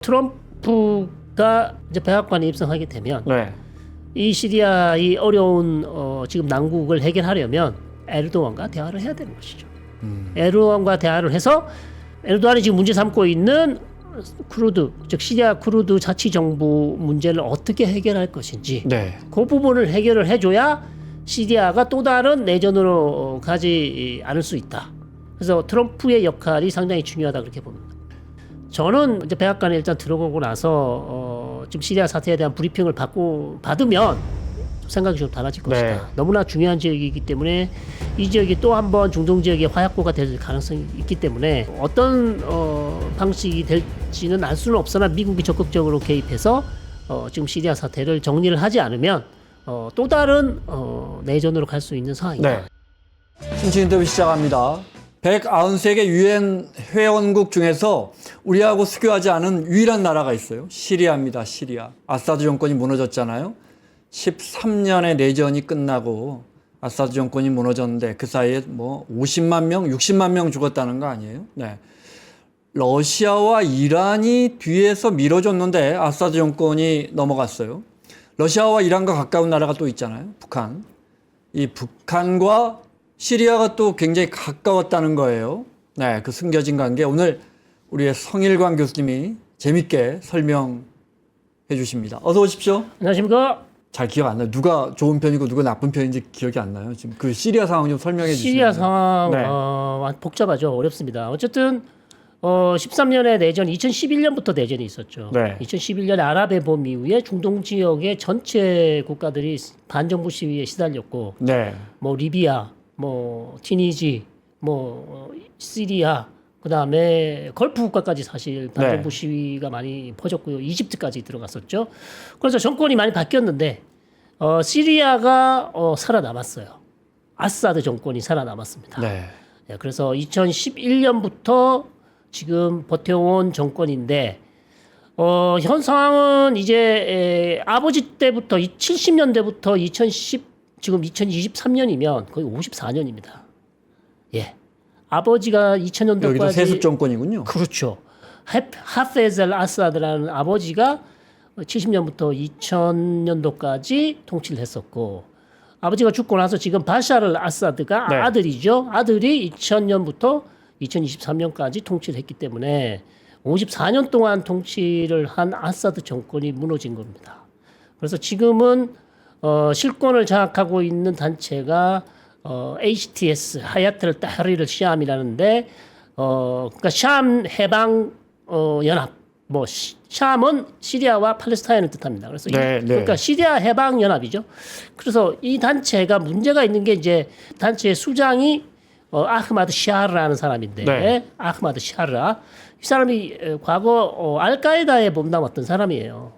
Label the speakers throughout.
Speaker 1: 트럼프가 이제 백악관에 입성하게 되면
Speaker 2: 네.
Speaker 1: 이 시리아의 어려운 지금 난국을 해결하려면 에르도안과 대화를 해야 되는 것이죠. 에르도안과 대화를 해서 에르도안이 지금 문제 삼고 있는 쿠르드, 즉 시리아 쿠르드 자치정부 문제를 어떻게 해결할 것인지
Speaker 2: 네.
Speaker 1: 그 부분을 해결을 해줘야 시리아가 또 다른 내전으로 가지 않을 수 있다. 그래서 트럼프의 역할이 상당히 중요하다 그렇게 봅니다. 저는 이제 백악관에 일단 들어가고 나서 지금 시리아 사태에 대한 브리핑을 받으면 생각이 좀 달라질 것이다.
Speaker 2: 네.
Speaker 1: 너무나 중요한 지역이기 때문에 이 지역이 또 한 번 중동 지역의 화약고가 될 가능성이 있기 때문에 어떤 방식이 될지는 알 수는 없으나 미국이 적극적으로 개입해서 지금 시리아 사태를 정리를 하지 않으면 또 다른 내전으로 갈 수 있는 상황이다.
Speaker 2: 네. 신춘 인터뷰 시작합니다. 193개 유엔 회원국 중에서 우리하고 수교하지 않은 유일한 나라가 있어요. 시리아입니다. 시리아. 아사드 정권이 무너졌잖아요. 13년의 내전이 끝나고 아사드 정권이 무너졌는데 그 사이에 뭐 50만 명, 60만 명 죽었다는 거 아니에요? 네. 러시아와 이란이 뒤에서 밀어줬는데 아사드 정권이 넘어갔어요. 러시아와 이란과 가까운 나라가 또 있잖아요. 북한. 이 북한과 시리아가 또 굉장히 가까웠다는 거예요. 네, 그 숨겨진 관계. 오늘 우리의 성일관 교수님이 재밌게 설명해 주십니다. 어서 오십시오.
Speaker 1: 안녕하십니까?
Speaker 2: 잘 기억 안 나요. 누가 좋은 편이고 누가 나쁜 편인지 기억이 안 나요. 지금 그 시리아 상황 좀 설명해 주시면.
Speaker 1: 시리아 상황
Speaker 2: 네.
Speaker 1: 복잡하죠. 어렵습니다. 어쨌든 13년의 내전, 2011년부터 내전이 있었죠.
Speaker 2: 네.
Speaker 1: 2011년 아랍의 봄 이후에 중동 지역의 전체 국가들이 반정부 시위에 시달렸고,
Speaker 2: 네.
Speaker 1: 뭐 리비아, 뭐 튀니지, 뭐 시리아, 그다음에 걸프 국가까지 사실 반정부
Speaker 2: 네.
Speaker 1: 시위가 많이 퍼졌고요. 이집트까지 들어갔었죠. 그래서 정권이 많이 바뀌었는데 시리아가 살아남았어요. 아사드 정권이 살아남았습니다.
Speaker 2: 네.
Speaker 1: 네, 그래서 2011년부터 지금 버텨온 정권인데 현 상황은 이제 아버지 때부터 70년대부터 지금 2023년이면 거의 54년입니다. 예. 아버지가 2000년도까지
Speaker 2: 여기도 세습 정권이군요.
Speaker 1: 그렇죠. 하페즈 알 아사드라는 아버지가 70년부터 2000년도까지 통치를 했었고 아버지가 죽고 나서 지금 바샤르 아사드가
Speaker 2: 네.
Speaker 1: 아들이죠. 아들이 2000년부터 2023년까지 통치를 했기 때문에 54년 동안 통치를 한 아사드 정권이 무너진 겁니다. 그래서 지금은 실권을 장악하고 있는 단체가 HTS 하야트를 타흐리르 샴이라는데 그러니까 샴 해방 연합 뭐 샴은 시리아와 팔레스타인을 뜻합니다. 그래서 그러니까 시리아 해방 연합이죠. 그래서 이 단체가 문제가 있는 게 이제 단체의 수장이 아흐마드 샤르라는 사람인데
Speaker 2: 네.
Speaker 1: 아흐마드 샤르라 이 사람이 과거 알카에다에 몸담았던 사람이에요.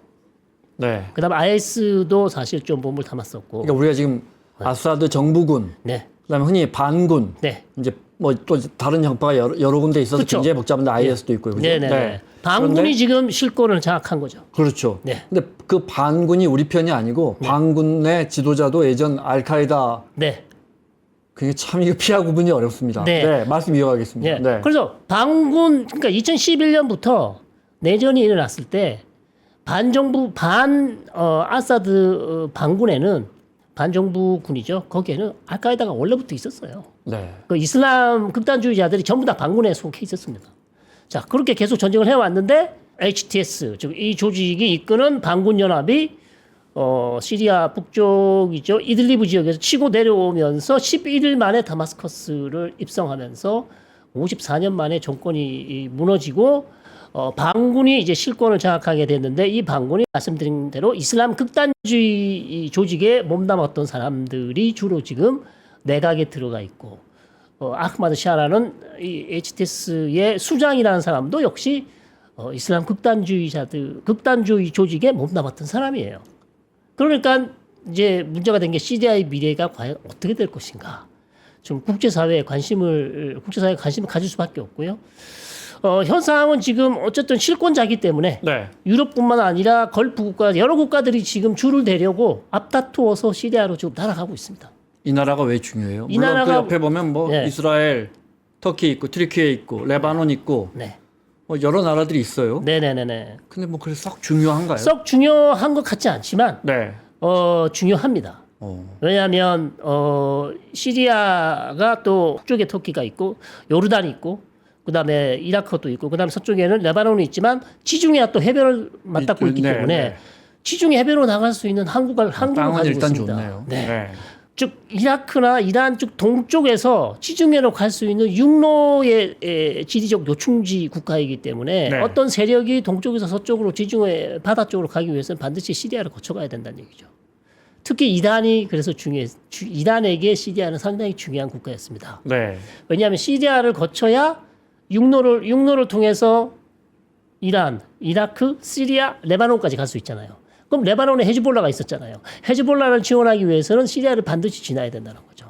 Speaker 2: 네.
Speaker 1: 그다음에 IS도 사실 좀 몸을 담았었고.
Speaker 2: 그러니까 우리가 지금 아사드 정부군,
Speaker 1: 네.
Speaker 2: 그다음에 흔히 반군,
Speaker 1: 네.
Speaker 2: 이제 뭐 또 다른 형파가 여러 군데 있어서
Speaker 1: 그렇죠.
Speaker 2: 굉장히 복잡한데 IS도 있고요. 그죠?
Speaker 1: 네네.
Speaker 2: 네.
Speaker 1: 반군이
Speaker 2: 그런데,
Speaker 1: 지금 실권을 장악한 거죠.
Speaker 2: 그렇죠.
Speaker 1: 네.
Speaker 2: 근데 그 반군이 우리 편이 아니고 반군의 지도자도 예전 알카에다
Speaker 1: 네.
Speaker 2: 그게 참 이거 피하 구분이 어렵습니다.
Speaker 1: 네.
Speaker 2: 네, 말씀 이어가겠습니다.
Speaker 1: 네.
Speaker 2: 네.
Speaker 1: 그래서 반군 그러니까 2011년부터 내전이 일어났을 때 반정부 아사드 반군에는 반정부군이죠. 거기에는 알카에다가 원래부터 있었어요.
Speaker 2: 네.
Speaker 1: 그 이슬람 극단주의자들이 전부 다 반군에 속해 있었습니다. 자, 그렇게 계속 전쟁을 해왔는데 HTS, 즉 이 조직이 이끄는 반군 연합이 시리아 북쪽이죠. 이들리브 지역에서 치고 내려오면서 11일 만에 다마스커스를 입성하면서 54년 만에 정권이 무너지고 반군이 이제 실권을 장악하게 됐는데 이 반군이 말씀드린 대로 이슬람 극단주의 조직에 몸담았던 사람들이 주로 지금 내각에 들어가 있고 아흐마드 샤라는 이 HTS의 수장이라는 사람도 역시 이슬람 극단주의 조직에 몸담았던 사람이에요. 그러니까 이제 문제가 된 게 시리아의 미래가 과연 어떻게 될 것인가. 좀 국제사회가 관심을 가질 수밖에 없고요. 현 상황은 지금 어쨌든 실권자이기 때문에
Speaker 2: 네.
Speaker 1: 유럽뿐만 아니라 걸프 국가 여러 국가들이 지금 줄을 대려고 앞다투어서 시리아로 지금 날아가고 있습니다.
Speaker 2: 이 나라가 왜 중요해요?
Speaker 1: 이
Speaker 2: 물론
Speaker 1: 나라가
Speaker 2: 그 옆에 보면 뭐
Speaker 1: 네.
Speaker 2: 이스라엘, 터키 있고 트리키에 있고 레바논 있고
Speaker 1: 네.
Speaker 2: 여러 나라들이 있어요.
Speaker 1: 네네네네.
Speaker 2: 근데 뭐 그래서 썩 중요한가요?
Speaker 1: 썩 중요한 것 같지 않지만
Speaker 2: 네.
Speaker 1: 중요합니다. 왜냐하면 시리아가 또 북쪽에 터키가 있고 요르단이 있고 그다음에 이라크도 있고 그다음에 서쪽에는 레바논이 있지만 지중해와 또 해변을 맞닿고 있기
Speaker 2: 네,
Speaker 1: 때문에
Speaker 2: 네.
Speaker 1: 지중해 해변으로 나갈 수 있는 항구를
Speaker 2: 땅은
Speaker 1: 가지고
Speaker 2: 일단
Speaker 1: 있습니다.
Speaker 2: 좋네요.
Speaker 1: 네.
Speaker 2: 네.
Speaker 1: 즉 이라크나 이란 쪽 동쪽에서 지중해로 갈 수 있는 육로의 지리적 요충지 국가이기 때문에
Speaker 2: 네.
Speaker 1: 어떤 세력이 동쪽에서 서쪽으로 지중해 바다 쪽으로 가기 위해서는 반드시 시리아를 거쳐가야 된다는 얘기죠. 특히 이란이 그래서 이란에게 시리아는 상당히 중요한 국가였습니다.
Speaker 2: 네.
Speaker 1: 왜냐하면 시리아를 거쳐야 육로를 통해서 이란, 이라크, 시리아, 레바논까지 갈 수 있잖아요. 그럼 레바논에 헤즈볼라가 있었잖아요. 헤즈볼라를 지원하기 위해서는 시리아를 반드시 지나야 된다는 거죠.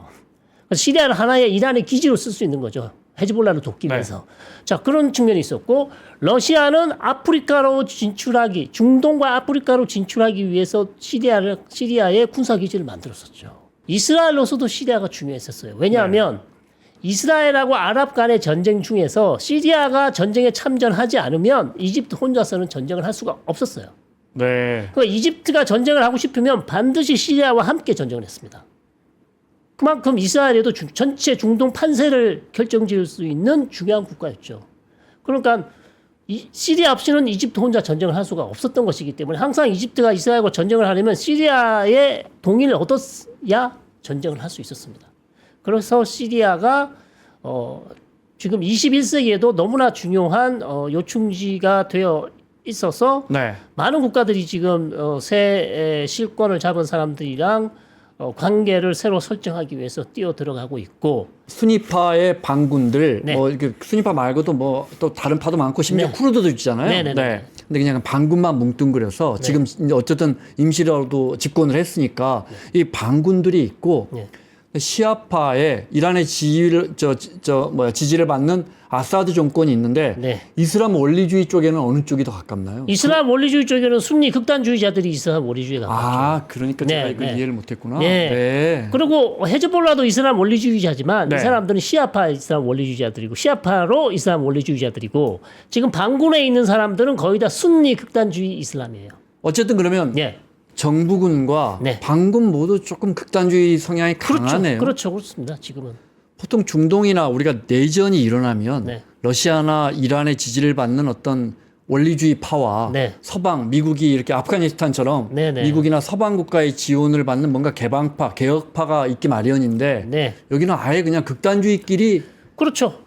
Speaker 1: 그래서 시리아를 하나의 이란의 기지로 쓸 수 있는 거죠. 헤즈볼라를 돕기 위해서. 자, 그런 측면이 있었고 러시아는 아프리카로 진출하기, 중동과 아프리카로 진출하기 위해서 시리아의 군사 기지를 만들었었죠. 이스라엘로서도 시리아가 중요했었어요. 왜냐하면 이스라엘하고 아랍 간의 전쟁 중에서 시리아가 전쟁에 참전하지 않으면 이집트 혼자서는 전쟁을 할 수가 없었어요.
Speaker 2: 네.
Speaker 1: 그러니까 이집트가 전쟁을 하고 싶으면 반드시 시리아와 함께 전쟁을 했습니다. 그만큼 이스라엘에도 전체 중동 판세를 결정지을 수 있는 중요한 국가였죠. 그러니까 시리아 없이는 이집트 혼자 전쟁을 할 수가 없었던 것이기 때문에 항상 이집트가 이스라엘과 전쟁을 하려면 시리아의 동의를 얻어야 전쟁을 할 수 있었습니다. 그래서 시리아가 지금 21세기에도 너무나 중요한 요충지가 되어 있어서
Speaker 2: 네.
Speaker 1: 많은 국가들이 지금 새 실권을 잡은 사람들이랑 관계를 새로 설정하기 위해서 뛰어 들어가고 있고
Speaker 2: 순위파의 반군들
Speaker 1: 네.
Speaker 2: 뭐 이렇게 순위파 말고도 뭐 또 다른 파도 많고 심지어
Speaker 1: 네.
Speaker 2: 쿠르드도 있잖아요.
Speaker 1: 네네네.
Speaker 2: 네. 근데 그냥 반군만 뭉뚱그려서 지금 이제 어쨌든 임시라도 집권을 했으니까 이 반군들이 있고
Speaker 1: 네.
Speaker 2: 시아파의 이란의 지지를 받는 아사드 정권이 있는데
Speaker 1: 네.
Speaker 2: 이슬람 원리주의 쪽에는 어느 쪽이 더 가깝나요?
Speaker 1: 이슬람 원리주의 쪽에는 순리 극단주의자들이 이슬람 원리주의에 가깝죠.
Speaker 2: 아, 그러니까 제가
Speaker 1: 네,
Speaker 2: 이걸
Speaker 1: 네.
Speaker 2: 이해를 못했구나.
Speaker 1: 네.
Speaker 2: 네.
Speaker 1: 그리고 헤즈볼라도 이슬람 원리주의자지만
Speaker 2: 네.
Speaker 1: 이 사람들은 시아파 이슬람 원리주의자들이고 시아파로 이슬람 원리주의자들이고 지금 반군에 있는 사람들은 거의 다 순리 극단주의 이슬람이에요.
Speaker 2: 어쨌든 그러면
Speaker 1: 예.
Speaker 2: 정부군과
Speaker 1: 네.
Speaker 2: 반군 모두 조금 극단주의 성향이 강하네요.
Speaker 1: 그렇죠. 그렇습니다. 지금은.
Speaker 2: 보통 중동이나 우리가 내전이 일어나면
Speaker 1: 네.
Speaker 2: 러시아나 이란의 지지를 받는 어떤 원리주의 파와
Speaker 1: 네.
Speaker 2: 서방, 미국이 이렇게 아프가니스탄처럼
Speaker 1: 네, 네.
Speaker 2: 미국이나 서방 국가의 지원을 받는 뭔가 개방파, 개혁파가 있기 마련인데
Speaker 1: 네.
Speaker 2: 여기는 아예 그냥 극단주의끼리
Speaker 1: 그렇죠.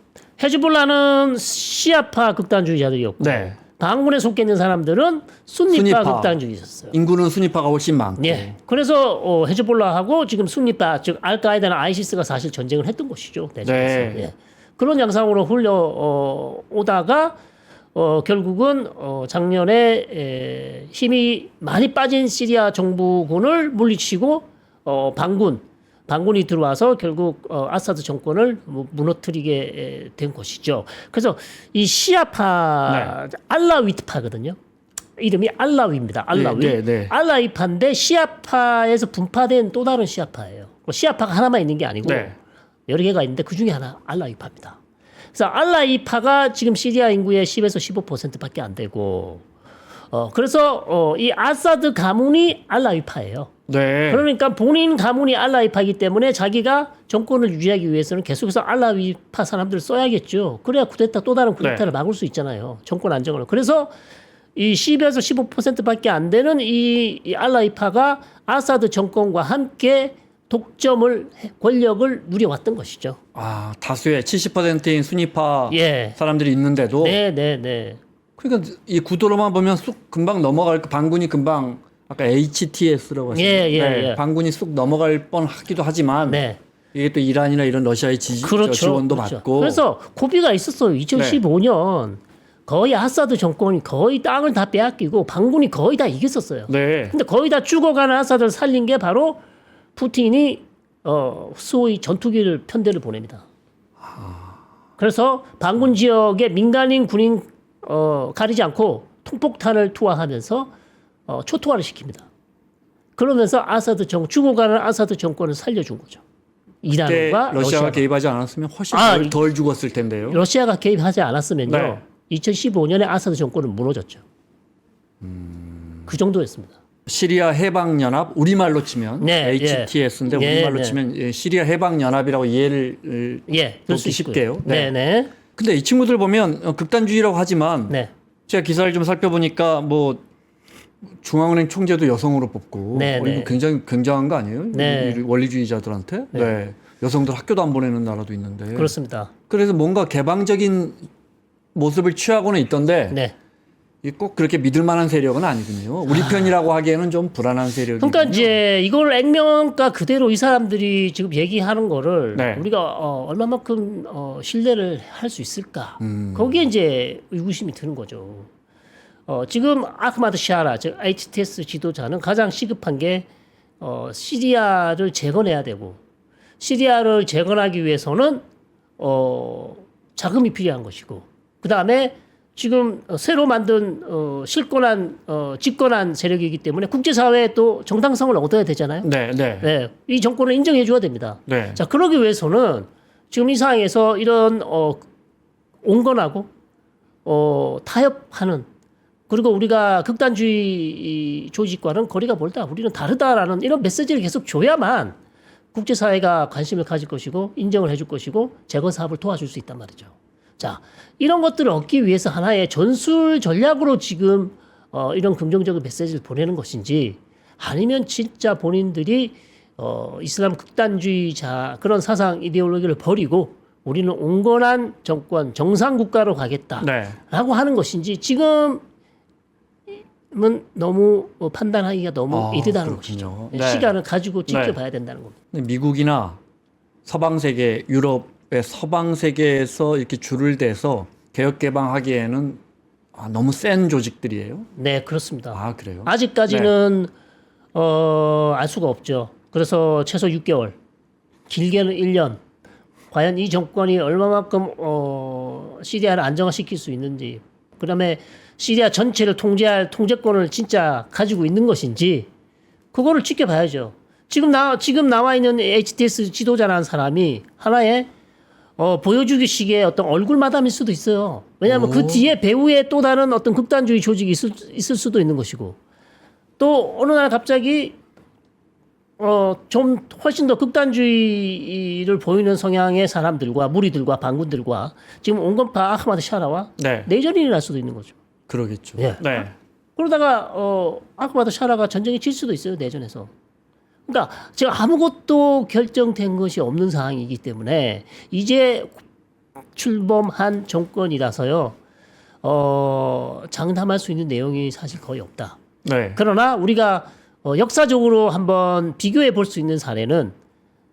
Speaker 1: 헤즈볼라는 시아파 극단주의자들이었고
Speaker 2: 네.
Speaker 1: 반군에 속해 있는 사람들은 순리파
Speaker 2: 순위파.
Speaker 1: 극단주의였어요.
Speaker 2: 인구는 순위파가 훨씬 많고
Speaker 1: 예. 그래서 헤즈볼라하고 지금 순리파 즉 알카에다나 아이시스가 사실 전쟁을 했던 것이죠. 내전에서.
Speaker 2: 네.
Speaker 1: 예. 그런 양상으로 흘러오다가 결국은 작년에 힘이 많이 빠진 시리아 정부군을 물리치고 반군이 들어와서 결국 아사드 정권을 무너뜨리게 된 것이죠. 그래서 이 시아파 알라위트파거든요. 이름이 알라위입니다. 알라위.
Speaker 2: 네, 네, 네.
Speaker 1: 알라위파인데 시아파에서 분파된 또 다른 시아파예요. 시아파가 하나만 있는 게 아니고
Speaker 2: 네.
Speaker 1: 여러 개가 있는데 그 중에 하나 알라위파입니다. 그래서 알라위파가 지금 시리아 인구의 10에서 15%밖에 안 되고 그래서 이 아사드 가문이 알라위파예요.
Speaker 2: 네.
Speaker 1: 그러니까 본인 가문이 알라위파이기 때문에 자기가 정권을 유지하기 위해서는 계속해서 알라위파 사람들을 써야겠죠. 그래야 쿠데타 또 다른 쿠데타를 막을 수 있잖아요. 정권 안정을. 그래서 이 10에서 15%밖에 안 되는 이 알라위파가 아사드 정권과 함께 권력을 누려왔던 것이죠.
Speaker 2: 아, 다수의 70%인 순위파
Speaker 1: 예.
Speaker 2: 사람들이 있는데도
Speaker 1: 네.
Speaker 2: 그러니까 이 구도로만 보면 쑥 금방 넘어갈 반군이 금방 아까 HTS라고 하셨죠.
Speaker 1: 예.
Speaker 2: 반군이 쑥 넘어갈 뻔하기도 하지만
Speaker 1: 네.
Speaker 2: 이게 또 이란이나 이런 러시아의 지원도 받고
Speaker 1: 그래서 고비가 있었어요. 2015년 거의 아사드 정권이 거의 땅을 다 빼앗기고 반군이 거의 다 이겼었어요.
Speaker 2: 네.
Speaker 1: 근데 거의 다 죽어가는 아사드를 살린 게 바로 푸틴이 소위 전투기를 편대를 보냅니다. 그래서 반군 지역의 민간인 군인 가리지 않고 통폭탄을 투하하면서 초토화를 시킵니다. 그러면서 죽어가는 아사드 정권을 살려준 거죠.
Speaker 2: 그때
Speaker 1: 이란과
Speaker 2: 러시아가 개입하지 않았으면 훨씬 덜 죽었을 텐데요.
Speaker 1: 러시아가 개입하지 않았으면요.
Speaker 2: 네.
Speaker 1: 2015년에 아사드 정권은 무너졌죠. 그 정도였습니다.
Speaker 2: 시리아 해방연합 우리말로 치면
Speaker 1: 네,
Speaker 2: HTS인데
Speaker 1: 예,
Speaker 2: 우리말로
Speaker 1: 네.
Speaker 2: 치면 시리아 해방연합이라고 이해를
Speaker 1: 예, 그럴 수
Speaker 2: 돕기 쉽게요.
Speaker 1: 있고요. 네, 네,
Speaker 2: 근데 이 친구들 보면 극단주의라고 하지만
Speaker 1: 네,
Speaker 2: 제가 기사를 좀 살펴보니까 뭐 중앙은행 총재도 여성으로 뽑고
Speaker 1: 네, 네.
Speaker 2: 이거 굉장히 굉장한 거 아니에요?
Speaker 1: 네.
Speaker 2: 이 원리주의자들한테 네. 여성들 학교도 안 보내는 나라도 있는데
Speaker 1: 그렇습니다.
Speaker 2: 그래서 뭔가 개방적인 모습을 취하고는 있던데
Speaker 1: 네.
Speaker 2: 이게 꼭 그렇게 믿을 만한 세력은 아니군요. 우리 편이라고 하기에는 좀 불안한 세력이군요.
Speaker 1: 그러니까 이제 이걸 액면가 그대로 이 사람들이 지금 얘기하는 거를
Speaker 2: 네.
Speaker 1: 우리가 얼마만큼 신뢰를 할 수 있을까? 거기에 이제 의구심이 드는 거죠. 지금 아흐마드 샤라, 즉 HTS 지도자는 가장 시급한 게 시리아를 재건해야 되고 시리아를 재건하기 위해서는 자금이 필요한 것이고 그 다음에 지금 새로 만든 집권한 세력이기 때문에 국제사회에 또 정당성을 얻어야 되잖아요.
Speaker 2: 네, 네,
Speaker 1: 네, 이 정권을 인정해 줘야 됩니다.
Speaker 2: 네.
Speaker 1: 자, 그러기 위해서는 지금 이 상황에서 이런 온건하고 타협하는 그리고 우리가 극단주의 조직과는 거리가 멀다. 우리는 다르다라는 이런 메시지를 계속 줘야만 국제사회가 관심을 가질 것이고 인정을 해줄 것이고 재건 사업을 도와줄 수 있단 말이죠. 자, 이런 것들을 얻기 위해서 하나의 전술 전략으로 지금 이런 긍정적인 메시지를 보내는 것인지 아니면 진짜 본인들이 이슬람 극단주의자 그런 사상 이데올로기를 버리고 우리는 온건한 정권 정상 국가로 가겠다라고
Speaker 2: 네.
Speaker 1: 하는 것인지 지금은 너무 판단하기가 너무 이르다는
Speaker 2: 그렇군요.
Speaker 1: 것이죠.
Speaker 2: 네.
Speaker 1: 시간을 가지고
Speaker 2: 네.
Speaker 1: 지켜봐야 된다는 겁니다.
Speaker 2: 미국이나 서방 세계, 유럽의 서방 세계에서 이렇게 줄을 대서 개혁 개방하기에는 너무 센 조직들이에요.
Speaker 1: 네, 그렇습니다.
Speaker 2: 아, 그래요?
Speaker 1: 아직까지는 알 수가 없죠. 그래서 최소 6개월, 길게는 1년. 과연 이 정권이 얼마만큼 시리아를 안정화시킬 수 있는지, 그다음에 시리아 전체를 통제할 통제권을 진짜 가지고 있는 것인지 그거를 지켜봐야죠. 지금 나와 있는 HTS 지도자라는 사람이 하나의 보여주기식의 어떤 얼굴 마담일 수도 있어요. 왜냐하면 그 뒤에 배후에 또 다른 어떤 극단주의 조직이 있을 수도 있는 것이고 또 어느 날 갑자기 좀 훨씬 더 극단주의를 보이는 성향의 사람들과 무리들과 반군들과 지금 온건파 아흐마드 샤라와
Speaker 2: 네.
Speaker 1: 내전이 일어날 수도 있는 거죠.
Speaker 2: 그러겠죠.
Speaker 1: 예.
Speaker 2: 네.
Speaker 1: 그러다가 아흐마드 샤라가 전쟁에 질 수도 있어요. 내전에서. 그러니까 지금 아무것도 결정된 것이 없는 상황이기 때문에 이제 출범한 정권이라서요. 장담할 수 있는 내용이 사실 거의 없다.
Speaker 2: 네.
Speaker 1: 그러나 우리가 역사적으로 한번 비교해 볼 수 있는 사례는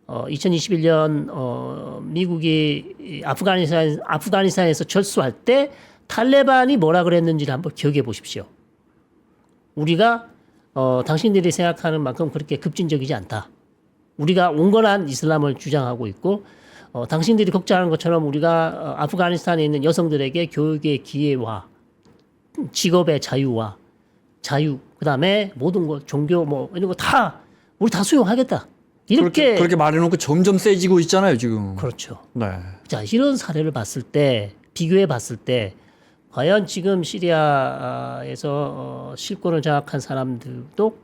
Speaker 1: 2021년 미국이 아프가니스탄에서 철수할 때 탈레반이 뭐라 그랬는지를 한번 기억해 보십시오. 우리가 당신들이 생각하는 만큼 그렇게 급진적이지 않다. 우리가 온건한 이슬람을 주장하고 있고 당신들이 걱정하는 것처럼 우리가 아프가니스탄에 있는 여성들에게 교육의 기회와 직업의 자유와 자유 그다음에 모든 것 종교 뭐 이런 거 다 우리 다 수용하겠다. 이렇게
Speaker 2: 그렇게 말해놓고 점점 세지고 있잖아요 지금.
Speaker 1: 그렇죠.
Speaker 2: 네.
Speaker 1: 자 이런 사례를 봤을 때 비교해 봤을 때 과연 지금 시리아에서 실권을 장악한 사람들도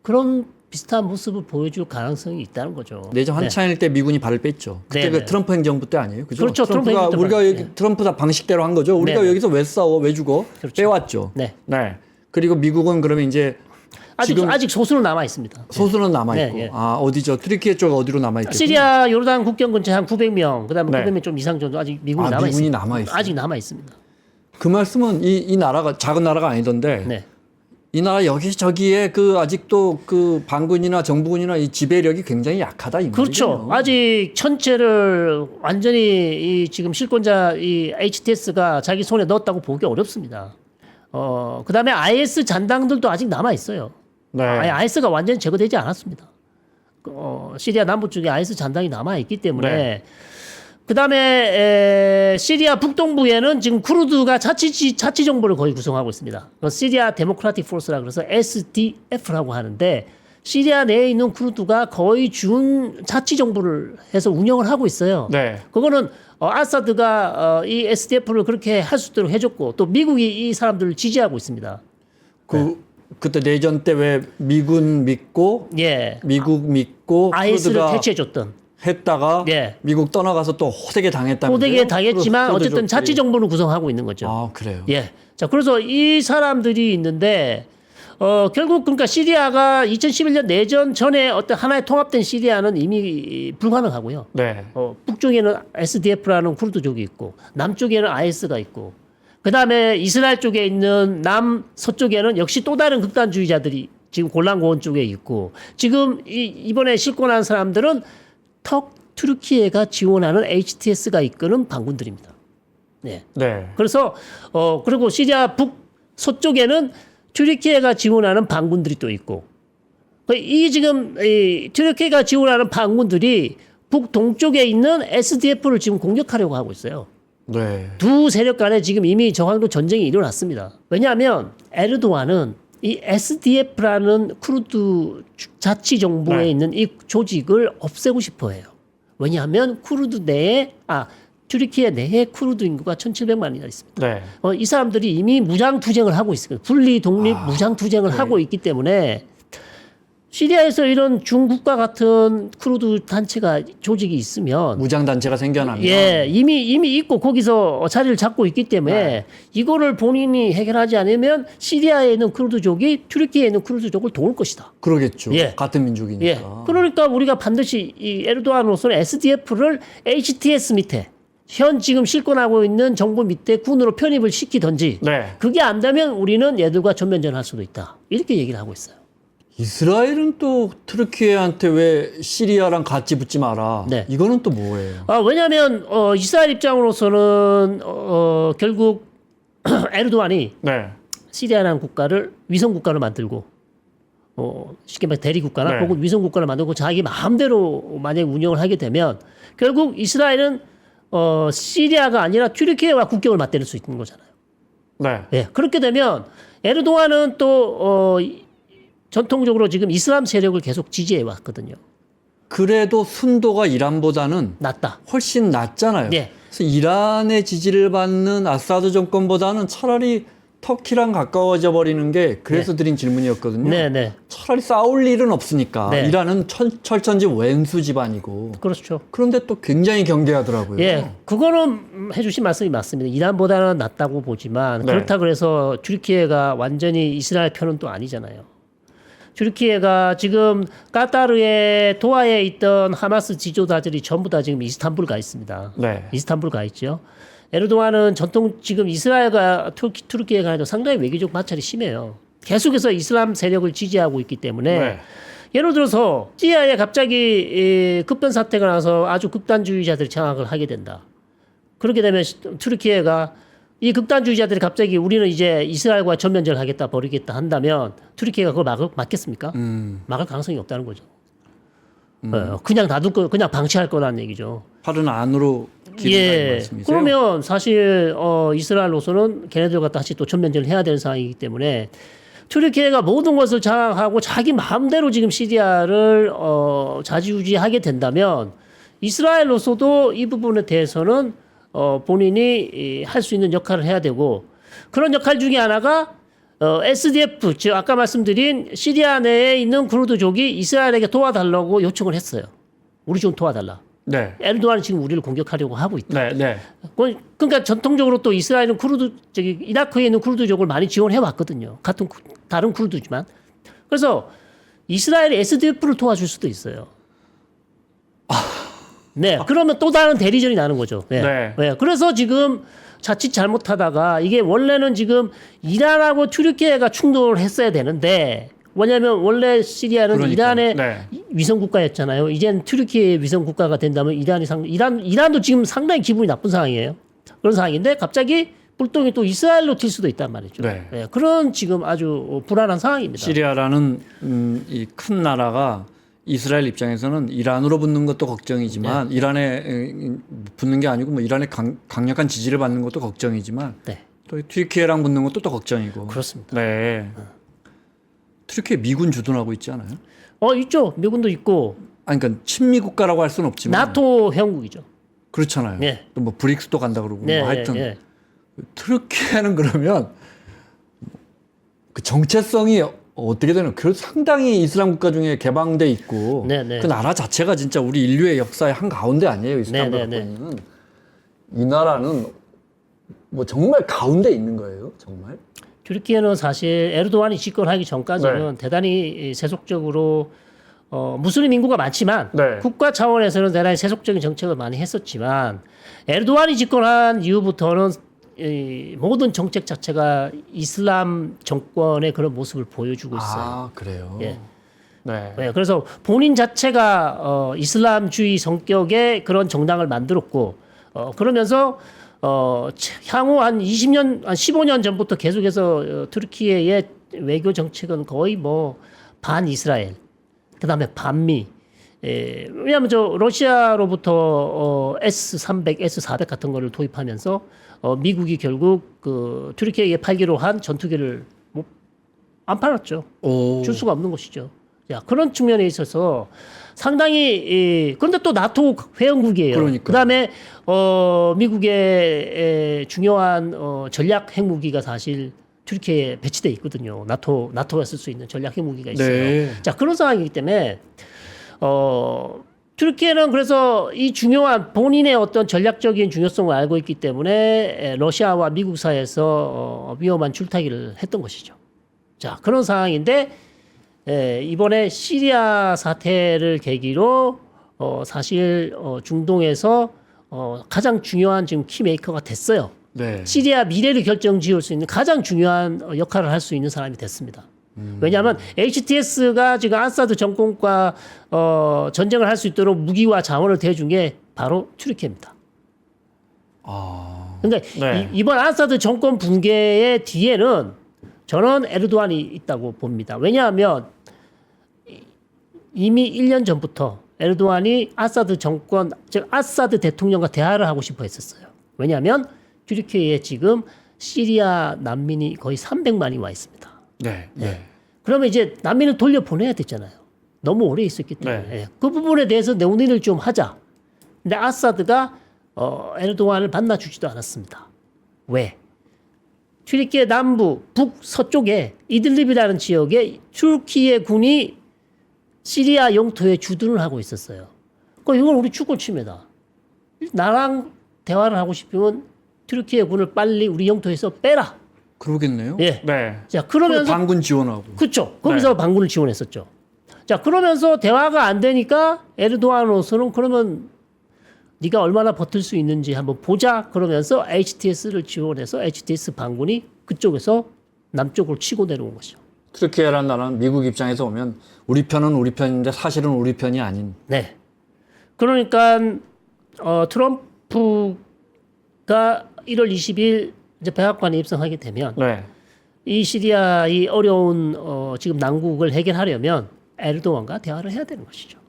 Speaker 1: 그런 비슷한 모습을 보여줄 가능성이 있다는 거죠.
Speaker 2: 내전 한창일 때 미군이 발을 뺐죠. 그때
Speaker 1: 네,
Speaker 2: 그 트럼프 행정부 때 아니에요? 그죠?
Speaker 1: 그렇죠. 트럼프
Speaker 2: 트럼프가
Speaker 1: 행정부
Speaker 2: 우리가
Speaker 1: 때
Speaker 2: 여기 트럼프 방식대로 한 거죠. 우리가
Speaker 1: 네.
Speaker 2: 여기서 왜 싸워? 왜 죽어?
Speaker 1: 그렇죠.
Speaker 2: 빼왔죠.
Speaker 1: 네.
Speaker 2: 네. 그리고 미국은 그러면 이제
Speaker 1: 아직 소수는 남아 있습니다.
Speaker 2: 소수는 남아 있고.
Speaker 1: 네, 네.
Speaker 2: 아, 어디죠? 트리키에 쪽 어디로 남아 있겠죠?
Speaker 1: 시리아 요르단 국경 근처에 한 900명, 그다음에
Speaker 2: 네.
Speaker 1: 900명 좀 이상 정도 아직 미군이 남아
Speaker 2: 미군이
Speaker 1: 있습니다.
Speaker 2: 남아 있어요.
Speaker 1: 아직 남아 있습니다.
Speaker 2: 그 말씀은 이 나라가 작은 나라가 아니던데.
Speaker 1: 네.
Speaker 2: 이 나라 여기저기에 그 아직도 그 반군이나 정부군이나 이 지배력이 굉장히 약하다 이 말이에요.
Speaker 1: 그렇죠. 아직 전체를 완전히 이 지금 실권자 이 HTS가 자기 손에 넣었다고 보기 어렵습니다. 그다음에 IS 잔당들도 아직 남아 있어요.
Speaker 2: 네.
Speaker 1: IS가 완전히 제거되지 않았습니다. 시리아 남부 쪽에 IS 잔당이 남아 있기 때문에
Speaker 2: 네.
Speaker 1: 그다음에 시리아 북동부에는 지금 쿠르드가 자치 정부를 거의 구성하고 있습니다. 시리아 데모크라틱 포스라 그래서 SDF라고 하는데 시리아 내에 있는 쿠르드가 거의 준 자치 정부를 해서 운영을 하고 있어요.
Speaker 2: 네.
Speaker 1: 그거는 아사드가 이 SDF를 그렇게 할 수 있도록 해줬고 또 미국이 이 사람들을 지지하고 있습니다.
Speaker 2: 그때 내전 때 왜 미군 믿고
Speaker 1: 예,
Speaker 2: 미국 믿고
Speaker 1: IS를
Speaker 2: 쿠르드가
Speaker 1: 퇴치해줬던.
Speaker 2: 했다가
Speaker 1: 예.
Speaker 2: 미국 떠나가서 또 호되게 당했다면서요?
Speaker 1: 호되게 당했지만 어쨌든
Speaker 2: 쿠르드족들이.
Speaker 1: 자치 정부는 구성하고 있는 거죠.
Speaker 2: 아 그래요.
Speaker 1: 예. 자, 그래서 이 사람들이 있는데, 결국 그러니까 시리아가 2011년 내전 전에 어떤 하나의 통합된 시리아는 이미 불가능하고요.
Speaker 2: 네.
Speaker 1: 북쪽에는 SDF라는 쿠르드족이 있고, 남쪽에는 IS가 있고, 그 다음에 이스라엘 쪽에 있는 남서쪽에는 역시 또 다른 극단주의자들이 지금 골란고원 쪽에 있고, 지금 이번에 실권한 사람들은 튀르키예가 지원하는 HTS가 이끄는 반군들입니다. 네.
Speaker 2: 네.
Speaker 1: 그래서 그리고 시리아 북서쪽에는 튀르키예가 지원하는 반군들이 또 있고 이 지금 이 튀르키예가 지원하는 반군들이 북동쪽에 있는 SDF를 지금 공격하려고 하고 있어요.
Speaker 2: 네.
Speaker 1: 두 세력 간에 지금 이미 정황도 전쟁이 일어났습니다. 왜냐하면 에르도안은 이 SDF라는 쿠르드 자치 정부에
Speaker 2: 네.
Speaker 1: 있는 이 조직을 없애고 싶어 해요. 왜냐하면 쿠르드 내에 튀르키예 내에 쿠르드 인구가 1,700만이나 있습니다.
Speaker 2: 네.
Speaker 1: 이 사람들이 이미 무장 투쟁을 하고 있습니다. 분리 독립 무장 투쟁을 하고 있기 때문에 시리아에서 이런 중국과 같은 쿠르드 단체가 조직이 있으면
Speaker 2: 무장 단체가 생겨나면
Speaker 1: 예, 이미 있고 거기서 자리를 잡고 있기 때문에 이거를 본인이 해결하지 않으면 시리아에 있는 쿠르드족이 튀르키예에 있는 쿠르드족을 도울 것이다.
Speaker 2: 그러겠죠.
Speaker 1: 예.
Speaker 2: 같은 민족이니까.
Speaker 1: 예. 그러니까 우리가 반드시 이 에르도안으로서는 SDF를 HTS 밑에 현 지금 실권하고 있는 정부 밑에 군으로 편입을 시키든지
Speaker 2: 네.
Speaker 1: 그게 안 되면 우리는 얘들과 전면전할 수도 있다. 이렇게 얘기를 하고 있어요.
Speaker 2: 이스라엘은 또 트르키예한테 왜 시리아랑 같이 붙지 마라.
Speaker 1: 네.
Speaker 2: 이거는 또 뭐예요?
Speaker 1: 왜냐하면 이스라엘 입장으로서는 결국 에르도안이
Speaker 2: 네.
Speaker 1: 시리아라는 국가를 위성 국가를 만들고 쉽게 말해 대리 국가나
Speaker 2: 네.
Speaker 1: 혹은 위성 국가를 만들고 자기 마음대로 만약 운영을 하게 되면 결국 이스라엘은 시리아가 아니라 튀르키예와 국경을 맞대를 수 있는 거잖아요.
Speaker 2: 네.
Speaker 1: 예, 그렇게 되면 에르도안은 또 전통적으로 지금 이슬람 세력을 계속 지지해 왔거든요.
Speaker 2: 그래도 순도가 이란보다는
Speaker 1: 낫다.
Speaker 2: 훨씬 낮잖아요.
Speaker 1: 네.
Speaker 2: 그래서 이란의 지지를 받는 아사드 정권보다는 차라리 터키랑 가까워져 버리는 게 그래서 드린 질문이었거든요.
Speaker 1: 네네.
Speaker 2: 차라리 싸울 일은 없으니까.
Speaker 1: 네.
Speaker 2: 이란은 철천지 왼수 집안이고.
Speaker 1: 그렇죠.
Speaker 2: 그런데 또 굉장히 경계하더라고요.
Speaker 1: 예, 그거는 해주신 말씀이 맞습니다. 이란보다는 낫다고 보지만
Speaker 2: 네.
Speaker 1: 그렇다 그래서 튀르키예가 완전히 이스라엘 편은 또 아니잖아요. 튀르키예가 지금 카타르의 도하에 있던 하마스 지도자들이 전부 다 지금 이스탄불 가 있습니다.
Speaker 2: 네.
Speaker 1: 이스탄불 가 있죠. 에르도안은 전통 지금 이스라엘과 튀르키예 간에도 상당히 외교적 마찰이 심해요. 계속해서 이슬람 세력을 지지하고 있기 때문에
Speaker 2: 네.
Speaker 1: 예를 들어서 시리아에 갑자기 급변 사태가 나서 아주 극단주의자들이 장악을 하게 된다. 그렇게 되면 튀르키예가 이 극단주의자들이 갑자기 우리는 이제 이스라엘과 전면전을 하겠다 벌이겠다 한다면 튀르키예가 그걸 막겠습니까? 막을 가능성이 없다는 거죠. 그냥 놔둘 거 그냥 방치할 거라는 얘기죠.
Speaker 2: 팔은 안으로 기른다는 말씀이세요?
Speaker 1: 그러면 사실 이스라엘로서는 걔네들과 다시 또 전면전을 해야 되는 상황이기 때문에 튀르키예가 모든 것을 장악하고 자기 마음대로 지금 시리아를 좌지우지하게 된다면 이스라엘로서도 이 부분에 대해서는 본인이 할 수 있는 역할을 해야 되고 그런 역할 중에 하나가 SDF 즉 아까 말씀드린 시리아 내에 있는 쿠르드족이 이스라엘에게 도와달라고 요청을 했어요. 우리 좀 도와달라.
Speaker 2: 네.
Speaker 1: 에르도안이 지금 우리를 공격하려고 하고 있다.
Speaker 2: 네, 네.
Speaker 1: 그러니까 전통적으로 또 이스라엘은 이라크에 있는 쿠르드족을 많이 지원해 왔거든요. 다른 쿠르드지만. 그래서 이스라엘이 SDF를 도와줄 수도 있어요. 네. 그러면 또 다른 대리전이 나는 거죠. 네.
Speaker 2: 네.
Speaker 1: 네. 그래서 지금 자칫 잘못하다가 이게 원래는 지금 이란하고 튀르키예가 충돌을 했어야 되는데 왜냐하면 원래 시리아는
Speaker 2: 그러니까요.
Speaker 1: 이란의
Speaker 2: 네.
Speaker 1: 위성 국가였잖아요. 이제는 튀르키예의 위성 국가가 된다면 이란도 지금 상당히 기분이 나쁜 상황이에요. 그런 상황인데 갑자기 불똥이 또 이스라엘로 튈 수도 있단 말이죠.
Speaker 2: 네.
Speaker 1: 네, 그런 지금 아주 불안한 상황입니다.
Speaker 2: 시리아라는 이 큰 나라가 이스라엘 입장에서는 이란으로 붙는 것도 걱정이지만
Speaker 1: 네.
Speaker 2: 이란에 붙는 게 아니고 뭐 이란의 강력한 지지를 받는 것도 걱정이지만
Speaker 1: 네,
Speaker 2: 또 튀르키예랑 붙는 것도 또 걱정이고.
Speaker 1: 그렇습니다.
Speaker 2: 네. 트르키에 미군 주둔하고 있지 않아요?
Speaker 1: 있죠. 미군도 있고
Speaker 2: 아니 그러니까 친미 국가라고 할 수는 없지만
Speaker 1: 나토 회원국이죠.
Speaker 2: 그렇잖아요.
Speaker 1: 네.
Speaker 2: 또 뭐 브릭스도 간다 그러고
Speaker 1: 네,
Speaker 2: 뭐 하여튼
Speaker 1: 네.
Speaker 2: 트르키에는 그러면 그 정체성이 어떻게 되는? 그 상당히 이슬람 국가 중에 개방돼 있고
Speaker 1: 네, 네.
Speaker 2: 그 나라 자체가 진짜 우리 인류의 역사의 한 가운데 아니에요. 이슬람
Speaker 1: 네, 네,
Speaker 2: 국가는 이 나라는 뭐 정말 가운데 있는 거예요. 정말.
Speaker 1: 튀르키예는 사실 에르도안이 집권하기 전까지는 대단히 세속적으로 무슬림 인구가 많지만
Speaker 2: 네.
Speaker 1: 국가 차원에서는 대단히 세속적인 정책을 많이 했었지만 에르도안이 집권한 이후부터는 이 모든 정책 자체가 이슬람 정권의 그런 모습을 보여주고 있어요.
Speaker 2: 아 그래요.
Speaker 1: 예.
Speaker 2: 네.
Speaker 1: 네, 그래서 본인 자체가 이슬람주의 성격의 그런 정당을 만들었고 그러면서 향후 한 20년, 한 15년 전부터 계속해서 튀르키예의 외교 정책은 거의 뭐 반이스라엘, 그다음에 반미. 왜냐하면 저 러시아로부터 S-300, S-400 같은 거를 도입하면서 미국이 결국 그 튀르키예에 팔기로 한 전투기를 안 팔았죠.
Speaker 2: 오.
Speaker 1: 줄 수가 없는 것이죠. 자, 그런 측면에 있어서 상당히 그런데 또 나토 회원국이에요.
Speaker 2: 그러니까요.
Speaker 1: 그다음에 미국의 중요한 전략 핵무기가 사실 튀르키예에 배치돼 있거든요. 나토가 쓸 수 있는 전략 핵무기가 있어요.
Speaker 2: 네.
Speaker 1: 자, 그런 상황이기 때문에 튀르키예는 그래서 이 중요한 본인의 어떤 전략적인 중요성을 알고 있기 때문에 러시아와 미국 사이에서 위험한 줄타기를 했던 것이죠. 자, 그런 상황인데 이번에 시리아 사태를 계기로 사실 중동에서 가장 중요한 지금 키메이커가 됐어요.
Speaker 2: 네.
Speaker 1: 시리아 미래를 결정지을 수 있는 가장 중요한 역할을 할 수 있는 사람이 됐습니다. 왜냐하면 HTS가 지금 아사드 정권과 전쟁을 할 수 있도록 무기와 자원을 대준 게 바로 튀르키예입니다.
Speaker 2: 아.
Speaker 1: 그러니까
Speaker 2: 네.
Speaker 1: 이번 아사드 정권 붕괴의 뒤에는 저는 에르도안이 있다고 봅니다. 왜냐하면 이미 1년 전부터 에르도안이 아사드 정권, 즉 아사드 대통령과 대화를 하고 싶어 했었어요. 왜냐하면 튀르키예에 지금 시리아 난민이 거의 300만이 와 있습니다.
Speaker 2: 네. 네.
Speaker 1: 그러면 이제 난민을 돌려보내야 되잖아요. 너무 오래 있었기 때문에.
Speaker 2: 네.
Speaker 1: 그 부분에 대해서 논의를 좀 하자. 근데 아사드가 에르도안을 만나주지도 않았습니다. 왜? 튀르키예 남부, 북서쪽에 이들립이라는 지역에 튀르키예 군이 시리아 영토에 주둔을 하고 있었어요. 이건 우리 주권 침해다. 나랑 대화를 하고 싶으면 튀르키예 군을 빨리 우리 영토에서 빼라.
Speaker 2: 그러겠네요.
Speaker 1: 예.
Speaker 2: 네.
Speaker 1: 자, 그러면서
Speaker 2: 반군 지원하고.
Speaker 1: 그렇죠. 거기서 반군을 지원했었죠. 자, 그러면서 대화가 안 되니까 에르도안으로서는 그러면 네가 얼마나 버틸 수 있는지 한번 보자. 그러면서 HTS를 지원해서 HTS 반군이 그쪽에서 남쪽으로 치고 내려온 것이죠.
Speaker 2: 트르키예라는 나라는 미국 입장에서 보면 우리 편은 우리 편인데 사실은 우리 편이 아닌.
Speaker 1: 네. 그러니까 트럼프가 1월 20일 이제 백악관에 입성하게 되면
Speaker 2: 네.
Speaker 1: 이 시리아의 어려운 지금 난국을 해결하려면 에르도안과 대화를 해야 되는 것이죠.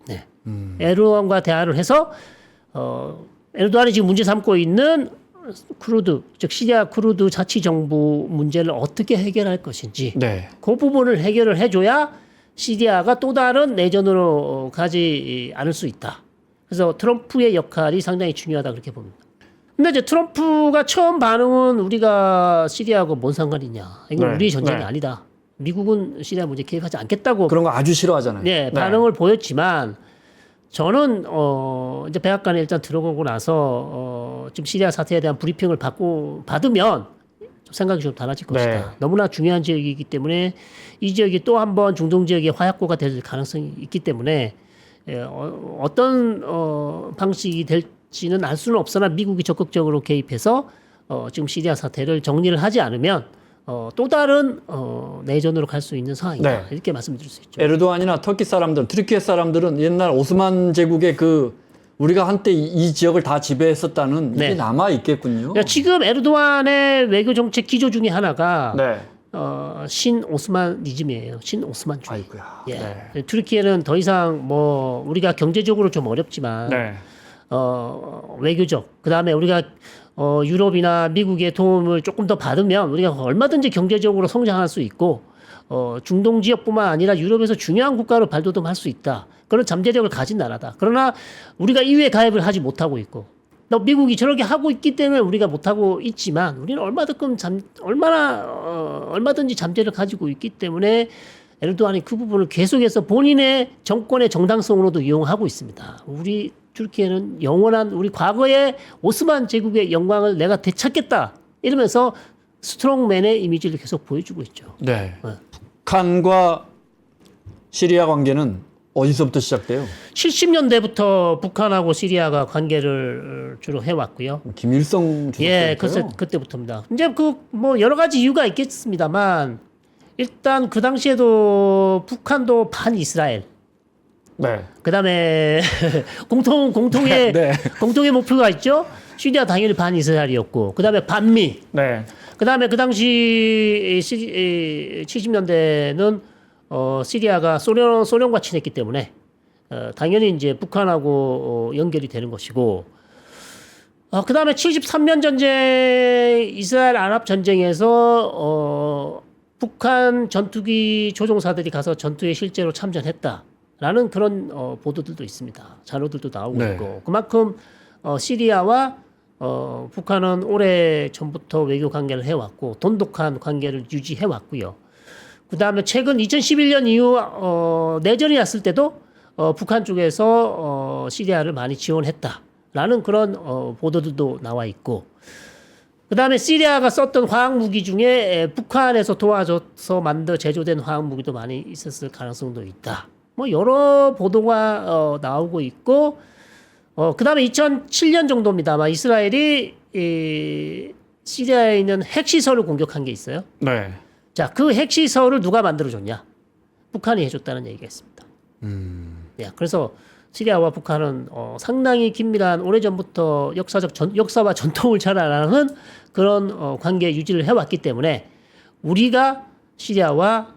Speaker 1: 네. 에르도안과 대화를 해서 에르도안이 지금 문제 삼고 있는 쿠르드, 즉 시리아 쿠르드 자치정부 문제를 어떻게 해결할 것인지
Speaker 2: 네.
Speaker 1: 그 부분을 해결을 해줘야 시리아가 또 다른 내전으로 가지 않을 수 있다. 그래서 트럼프의 역할이 상당히 중요하다 그렇게 봅니다. 근데 이제 트럼프가 처음 반응은 우리가 시리아하고 뭔 상관이냐. 이건
Speaker 2: 네,
Speaker 1: 우리의 전쟁이
Speaker 2: 네.
Speaker 1: 아니다. 미국은 시리아 문제 개입하지 않겠다고
Speaker 2: 그런 거 아주 싫어하잖아요.
Speaker 1: 네, 반응을 보였지만 저는 이제 백악관에 일단 들어가고 나서 지금 시리아 사태에 대한 브리핑을 받으면 좀 생각이 좀 달라질 것이다.
Speaker 2: 네.
Speaker 1: 너무나 중요한 지역이기 때문에 이 지역이 또 한번 중동 지역의 화약고가 될 가능성이 있기 때문에 어떤 방식이 될지는 알 수는 없으나 미국이 적극적으로 개입해서 지금 시리아 사태를 정리를 하지 않으면 또 다른 내전으로 갈 수 있는 상황이다.
Speaker 2: 네.
Speaker 1: 이렇게 말씀드릴 수 있죠.
Speaker 2: 에르도안이나 터키 사람들, 트르키예 사람들은 옛날 오스만 제국의 우리가 한때 이 지역을 다 지배했었다는
Speaker 1: 네.
Speaker 2: 이게 남아 있겠군요.
Speaker 1: 그러니까 지금 에르도안의 외교 정책 기조 중에 하나가
Speaker 2: 네.
Speaker 1: 신오스만니즘이에요. 신오스만주의.
Speaker 2: 아이고야.
Speaker 1: 예.
Speaker 2: 네.
Speaker 1: 튀르키예는 더 이상 뭐 우리가 경제적으로 좀 어렵지만
Speaker 2: 네.
Speaker 1: 외교적 그다음에 우리가 유럽이나 미국의 도움을 조금 더 받으면 우리가 얼마든지 경제적으로 성장할 수 있고 중동 지역뿐만 아니라 유럽에서 중요한 국가로 발돋움할 수 있다. 그런 잠재력을 가진 나라다. 그러나 우리가 EU에 가입을 하지 못하고 있고 또 미국이 저렇게 하고 있기 때문에 우리가 못하고 있지만 우리는 얼마든지 잠재력을 가지고 있기 때문에 에르도안이 그 부분을 계속해서 본인의 정권의 정당성으로도 이용하고 있습니다. 우리 튀르키예는 영원한 우리 과거의 오스만 제국의 영광을 내가 되찾겠다 이러면서 스트롱맨의 이미지를 계속 보여주고 있죠.
Speaker 2: 네. 북한과 시리아 관계는 어디서부터 시작돼요?
Speaker 1: 70년대부터 북한하고 시리아가 관계를 주로 해왔고요.
Speaker 2: 김일성 주석
Speaker 1: 예,
Speaker 2: 때부터요?
Speaker 1: 그때부터입니다. 이제 뭐 여러 가지 이유가 있겠습니다만 일단 그 당시에도 북한도 반 이스라엘.
Speaker 2: 네.
Speaker 1: 그다음에 공통의
Speaker 2: 네.
Speaker 1: 공통의 목표가 있죠. 시리아 당연히 반 이스라엘이었고, 그다음에 반미.
Speaker 2: 네.
Speaker 1: 그다음에 그 당시 70년대는 시리아가 소련과 친했기 때문에 당연히 이제 북한하고 연결이 되는 것이고, 그다음에 73년 전쟁 이스라엘 아랍 전쟁에서 북한 전투기 조종사들이 가서 전투에 실제로 참전했다라는 그런 보도들도 있습니다. 자료들도 나오고
Speaker 2: 네.
Speaker 1: 있고, 그만큼 시리아와 북한은 오래 전부터 외교 관계를 해왔고 돈독한 관계를 유지해왔고요. 그 다음에 최근 2011년 이후 내전이 났을 때도 북한 쪽에서 시리아를 많이 지원했다라는 그런 보도들도 나와 있고, 그 다음에 시리아가 썼던 화학무기 중에 북한에서 도와줘서 제조된 화학무기도 많이 있었을 가능성도 있다. 뭐 여러 보도가 나오고 있고, 그 다음에 2007년 정도입니다. 아마 이스라엘이 시리아에 있는 핵시설을 공격한 게 있어요.
Speaker 2: 네.
Speaker 1: 자, 그 핵시설을 누가 만들어줬냐? 북한이 해줬다는 얘기가 있습니다. 네, 그래서 시리아와 북한은 상당히 긴밀한 오래전부터 역사와 전통을 잘 알아가는 그런 관계 유지를 해왔기 때문에 우리가 시리아와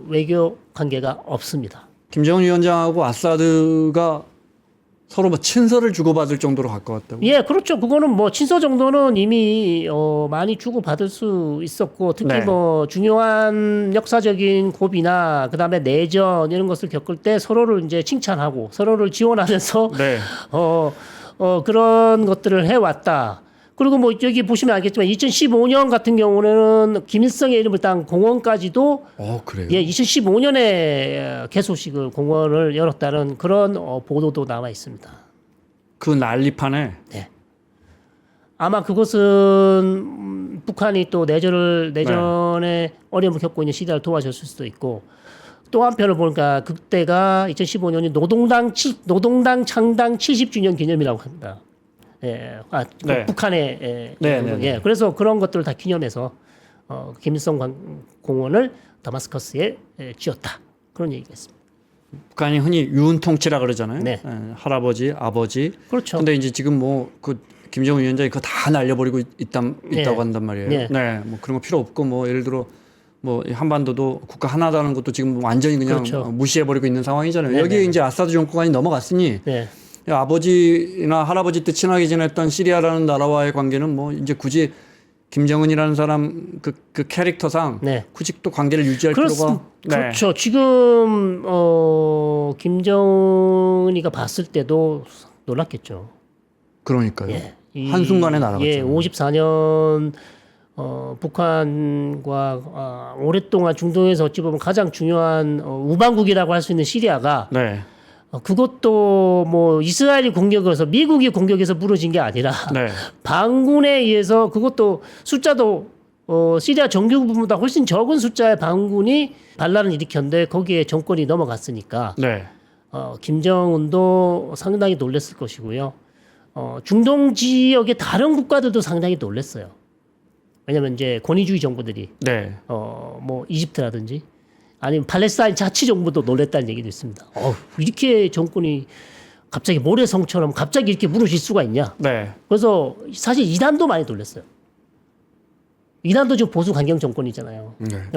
Speaker 1: 외교 관계가 없습니다.
Speaker 2: 김정은 위원장하고 아사드가 서로 뭐 친서를 주고받을 정도로 가까웠다고?
Speaker 1: 예, 그렇죠. 그거는 뭐 친서 정도는 이미 많이 주고받을 수 있었고, 특히
Speaker 2: 네.
Speaker 1: 뭐 중요한 역사적인 고비나 그다음에 내전 이런 것을 겪을 때 서로를 이제 칭찬하고 서로를 지원하면서
Speaker 2: 네.
Speaker 1: 그런 것들을 해왔다. 그리고 뭐 여기 보시면 알겠지만 2015년 같은 경우는 김일성의 이름을 딴 공원까지도
Speaker 2: 그래요?
Speaker 1: 예, 2015년에 개소식을 공원을 열었다는 그런 보도도 나와 있습니다.
Speaker 2: 그 난리판에
Speaker 1: 네. 아마 그것은 북한이 또 내전에 어려움을 겪고 있는 시리아를 도와줬을 수도 있고, 또 한편을 보니까 그때가 2015년이 노동당 창당 70주년 기념이라고 합니다. 예,
Speaker 2: 네.
Speaker 1: 북한의
Speaker 2: 네.
Speaker 1: 예, 그래서 그런 것들을 다 기념해서 김일성 공원을 다마스커스에 지었다, 그런 얘기가 있습니다.
Speaker 2: 북한이 흔히 유은통치라 그러잖아요.
Speaker 1: 네.
Speaker 2: 할아버지, 아버지.
Speaker 1: 그렇죠.
Speaker 2: 근데 이제 지금 뭐 그 김정은 위원장이 그거 다 날려버리고 있다고
Speaker 1: 네.
Speaker 2: 한단 말이에요.
Speaker 1: 네.
Speaker 2: 네. 뭐 그런 거 필요 없고 뭐 예를 들어 뭐 한반도도 국가 하나다는 것도 지금 완전히 그냥
Speaker 1: 그렇죠.
Speaker 2: 무시해버리고 있는 상황이잖아요.
Speaker 1: 네,
Speaker 2: 여기에
Speaker 1: 네.
Speaker 2: 이제 아사드 정권이 넘어갔으니
Speaker 1: 네.
Speaker 2: 아버지나 할아버지 때 친하게 지냈던 시리아라는 나라와의 관계는 뭐 이제 굳이 김정은이라는 사람 그 캐릭터상
Speaker 1: 네.
Speaker 2: 굳이 또 관계를 유지할 필요가
Speaker 1: 그렇죠. 지금 김정은이가 봤을 때도 놀랐겠죠.
Speaker 2: 그러니까요.
Speaker 1: 예.
Speaker 2: 한순간에 날아갔죠.
Speaker 1: 예, 54년 북한과 오랫동안 중동에서 어찌 보면 가장 중요한 우방국이라고 할 수 있는 시리아가
Speaker 2: 네.
Speaker 1: 그것도 뭐 이스라엘이 공격해서 미국이 공격해서 무너진 게 아니라
Speaker 2: 네.
Speaker 1: 반군에 의해서, 그것도 숫자도 시리아 정규군보다 훨씬 적은 숫자의 반군이 반란을 일으켰는데 거기에 정권이 넘어갔으니까
Speaker 2: 네.
Speaker 1: 김정은도 상당히 놀랐을 것이고요. 중동 지역의 다른 국가들도 상당히 놀랐어요. 왜냐면 이제 권위주의 정부들이
Speaker 2: 네.
Speaker 1: 뭐 이집트라든지 아니면 팔레스타인 자치 정부도 놀랬다는 얘기도 있습니다. 이렇게 정권이 갑자기 모래성처럼 갑자기 이렇게 무너질 수가 있냐.
Speaker 2: 네.
Speaker 1: 그래서 사실 이란도 많이 놀랐어요. 이란도 지금 보수 강경 정권이잖아요.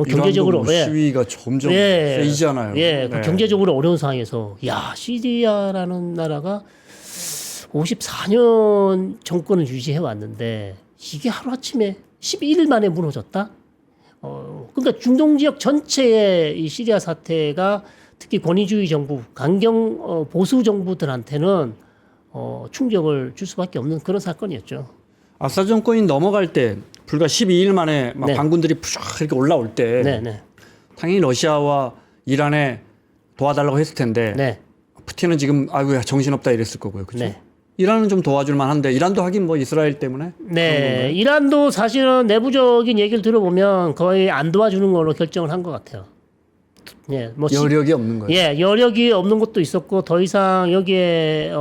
Speaker 1: 경제적으로
Speaker 2: 이란도 뭐 시위가 점점 세지잖아요.
Speaker 1: 예,
Speaker 2: 네.
Speaker 1: 경제적으로 어려운 상황에서 시리아라는 나라가 54년 정권을 유지해 왔는데 이게 하루아침에 11일 만에 무너졌다? 그러니까 중동 지역 전체의 이 시리아 사태가 특히 권위주의 정부, 강경 보수 정부들한테는 충격을 줄 수밖에 없는 그런 사건이었죠.
Speaker 2: 아사드 정권이 넘어갈 때 불과 12일 만에 막
Speaker 1: 네.
Speaker 2: 반군들이 푸샥 이렇게 올라올 때
Speaker 1: 네, 네,
Speaker 2: 당연히 러시아와 이란에 도와달라고 했을 텐데
Speaker 1: 네,
Speaker 2: 푸틴은 지금 아이고 정신없다 이랬을 거고요. 그렇죠?
Speaker 1: 네.
Speaker 2: 이란은 좀 도와줄 만한데 이란도 하긴 뭐 이스라엘 때문에
Speaker 1: 네, 이란도 사실은 내부적인 얘기를 들어보면 거의 안 도와주는 걸로 결정을 한 것 같아요. 예, 뭐
Speaker 2: 여력이 없는 거예요.
Speaker 1: 예, 여력이 없는 것도 있었고 더 이상 여기에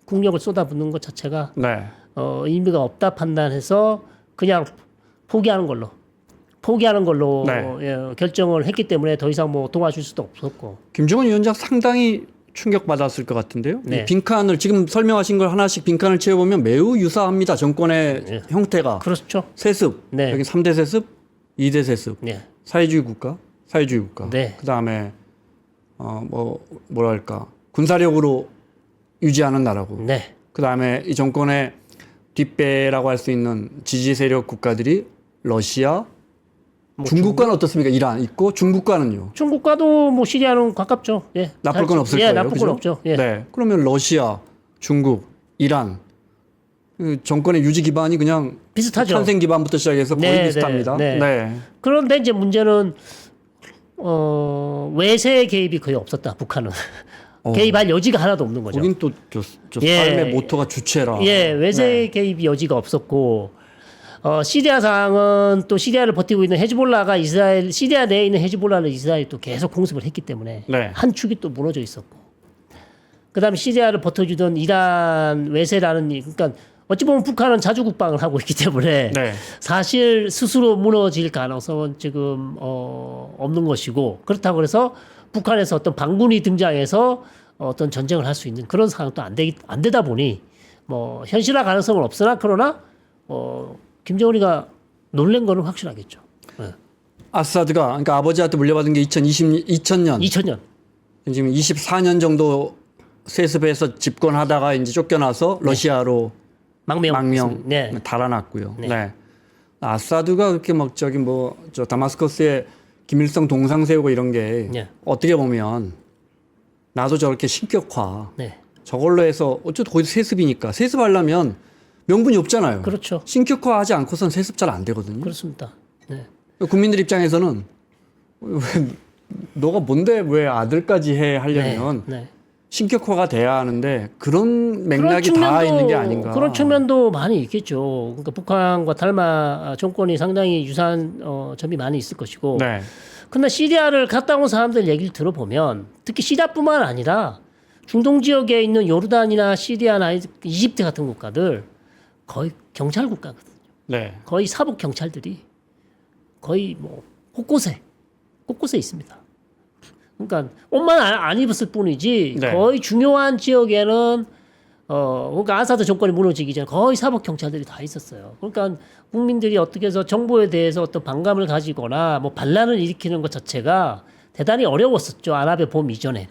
Speaker 1: 국력을 쏟아붓는 것 자체가
Speaker 2: 네.
Speaker 1: 의미가 없다 판단해서 그냥 포기하는 걸로
Speaker 2: 네.
Speaker 1: 예, 결정을 했기 때문에 더 이상 뭐 도와줄 수도 없었고.
Speaker 2: 김정은 위원장 상당히 충격받았을 것 같은데요.
Speaker 1: 네.
Speaker 2: 이 빈칸을 지금 설명하신 걸 하나씩 빈칸을 채워보면 매우 유사합니다. 정권의
Speaker 1: 네.
Speaker 2: 형태가.
Speaker 1: 그렇죠.
Speaker 2: 세습.
Speaker 1: 네.
Speaker 2: 여기 3대 세습, 2대 세습.
Speaker 1: 네.
Speaker 2: 사회주의 국가.
Speaker 1: 네.
Speaker 2: 그다음에 뭐랄까 군사력으로 유지하는 나라고.
Speaker 1: 네.
Speaker 2: 그다음에 이 정권의 뒷배라고 할 수 있는 지지 세력 국가들이 러시아, 중국과는 어떻습니까? 이란 있고 중국과는요.
Speaker 1: 중국과도 뭐 시리아는 가깝죠. 예.
Speaker 2: 나쁠 건 없을
Speaker 1: 예,
Speaker 2: 거예요.
Speaker 1: 나쁠
Speaker 2: 그죠?
Speaker 1: 건 없죠. 예.
Speaker 2: 네. 그러면 러시아, 중국, 이란 그 정권의 유지 기반이 그냥
Speaker 1: 비슷하죠.
Speaker 2: 탄생 기반부터 시작해서 거의
Speaker 1: 네,
Speaker 2: 비슷합니다.
Speaker 1: 네, 네.
Speaker 2: 네.
Speaker 1: 그런데 이제 문제는 외세 개입이 거의 없었다. 북한은 개입할 여지가 하나도 없는 거죠.
Speaker 2: 거긴 또 저
Speaker 1: 예.
Speaker 2: 삶의 모토가 주체라.
Speaker 1: 예, 외세
Speaker 2: 네.
Speaker 1: 개입이 여지가 없었고 시리아 상황은 또 시리아를 버티고 있는 헤즈볼라가 이스라엘 시리아 내에 있는 헤즈볼라를 이스라엘이 또 계속 공습을 했기 때문에
Speaker 2: 네.
Speaker 1: 한 축이 또 무너져 있었고 그다음에 시리아를 버텨주던 이란 외세라는 그러니까 어찌 보면 북한은 자주 국방을 하고 있기 때문에
Speaker 2: 네.
Speaker 1: 사실 스스로 무너질 가능성은 지금 없는 것이고 그렇다고 해서 북한에서 어떤 반군이 등장해서 어떤 전쟁을 할 수 있는 그런 상황도 안 되다 보니 뭐 현실화 가능성은 없으나 그러나 김정은이가 놀란 거는 확실하겠죠. 네.
Speaker 2: 아사드가 그러니까 아버지한테 물려받은 게 2000년
Speaker 1: 2000년.
Speaker 2: 지금 24년 정도 세습해서 집권하다가 이제 쫓겨나서 러시아로 망명
Speaker 1: 네.
Speaker 2: 달아났고요.
Speaker 1: 네.
Speaker 2: 네. 아사드가 그렇게 막 저기 뭐 저 다마스커스에 김일성 동상 세우고 이런 게
Speaker 1: 네.
Speaker 2: 어떻게 보면 나도 저렇게 신격화
Speaker 1: 네.
Speaker 2: 저걸로 해서 어쨌든 거기서 세습이니까 세습하려면 명분이 없잖아요.
Speaker 1: 그렇죠.
Speaker 2: 신격화하지 않고선 세습 잘 안 되거든요.
Speaker 1: 그렇습니다. 네.
Speaker 2: 국민들 입장에서는 왜 너가 뭔데 왜 아들까지 해 하려면
Speaker 1: 네.
Speaker 2: 신격화가 돼야 하는데 그런 맥락이 다 있는 게 아닌가.
Speaker 1: 그런 측면도 많이 있겠죠. 그러니까 북한과 달마 정권이 상당히 유사한 점이 많이 있을 것이고.
Speaker 2: 네.
Speaker 1: 근데 시리아를 갔다 온 사람들 얘기를 들어보면 특히 시리아뿐만 아니라 중동 지역에 있는 요르단이나 시리아나 이집트 같은 국가들 거의 경찰 국가거든요.
Speaker 2: 네.
Speaker 1: 거의 사복 경찰들이 거의 뭐 곳곳에 있습니다. 그러니까 옷만 안 입었을 뿐이지
Speaker 2: 네.
Speaker 1: 거의 중요한 지역에는 그러니까 아사드 정권이 무너지기 전에 거의 사복 경찰들이 다 있었어요. 그러니까 국민들이 어떻게 해서 정부에 대해서 어떤 반감을 가지거나 뭐 반란을 일으키는 것 자체가 대단히 어려웠었죠. 아랍의 봄 이전에.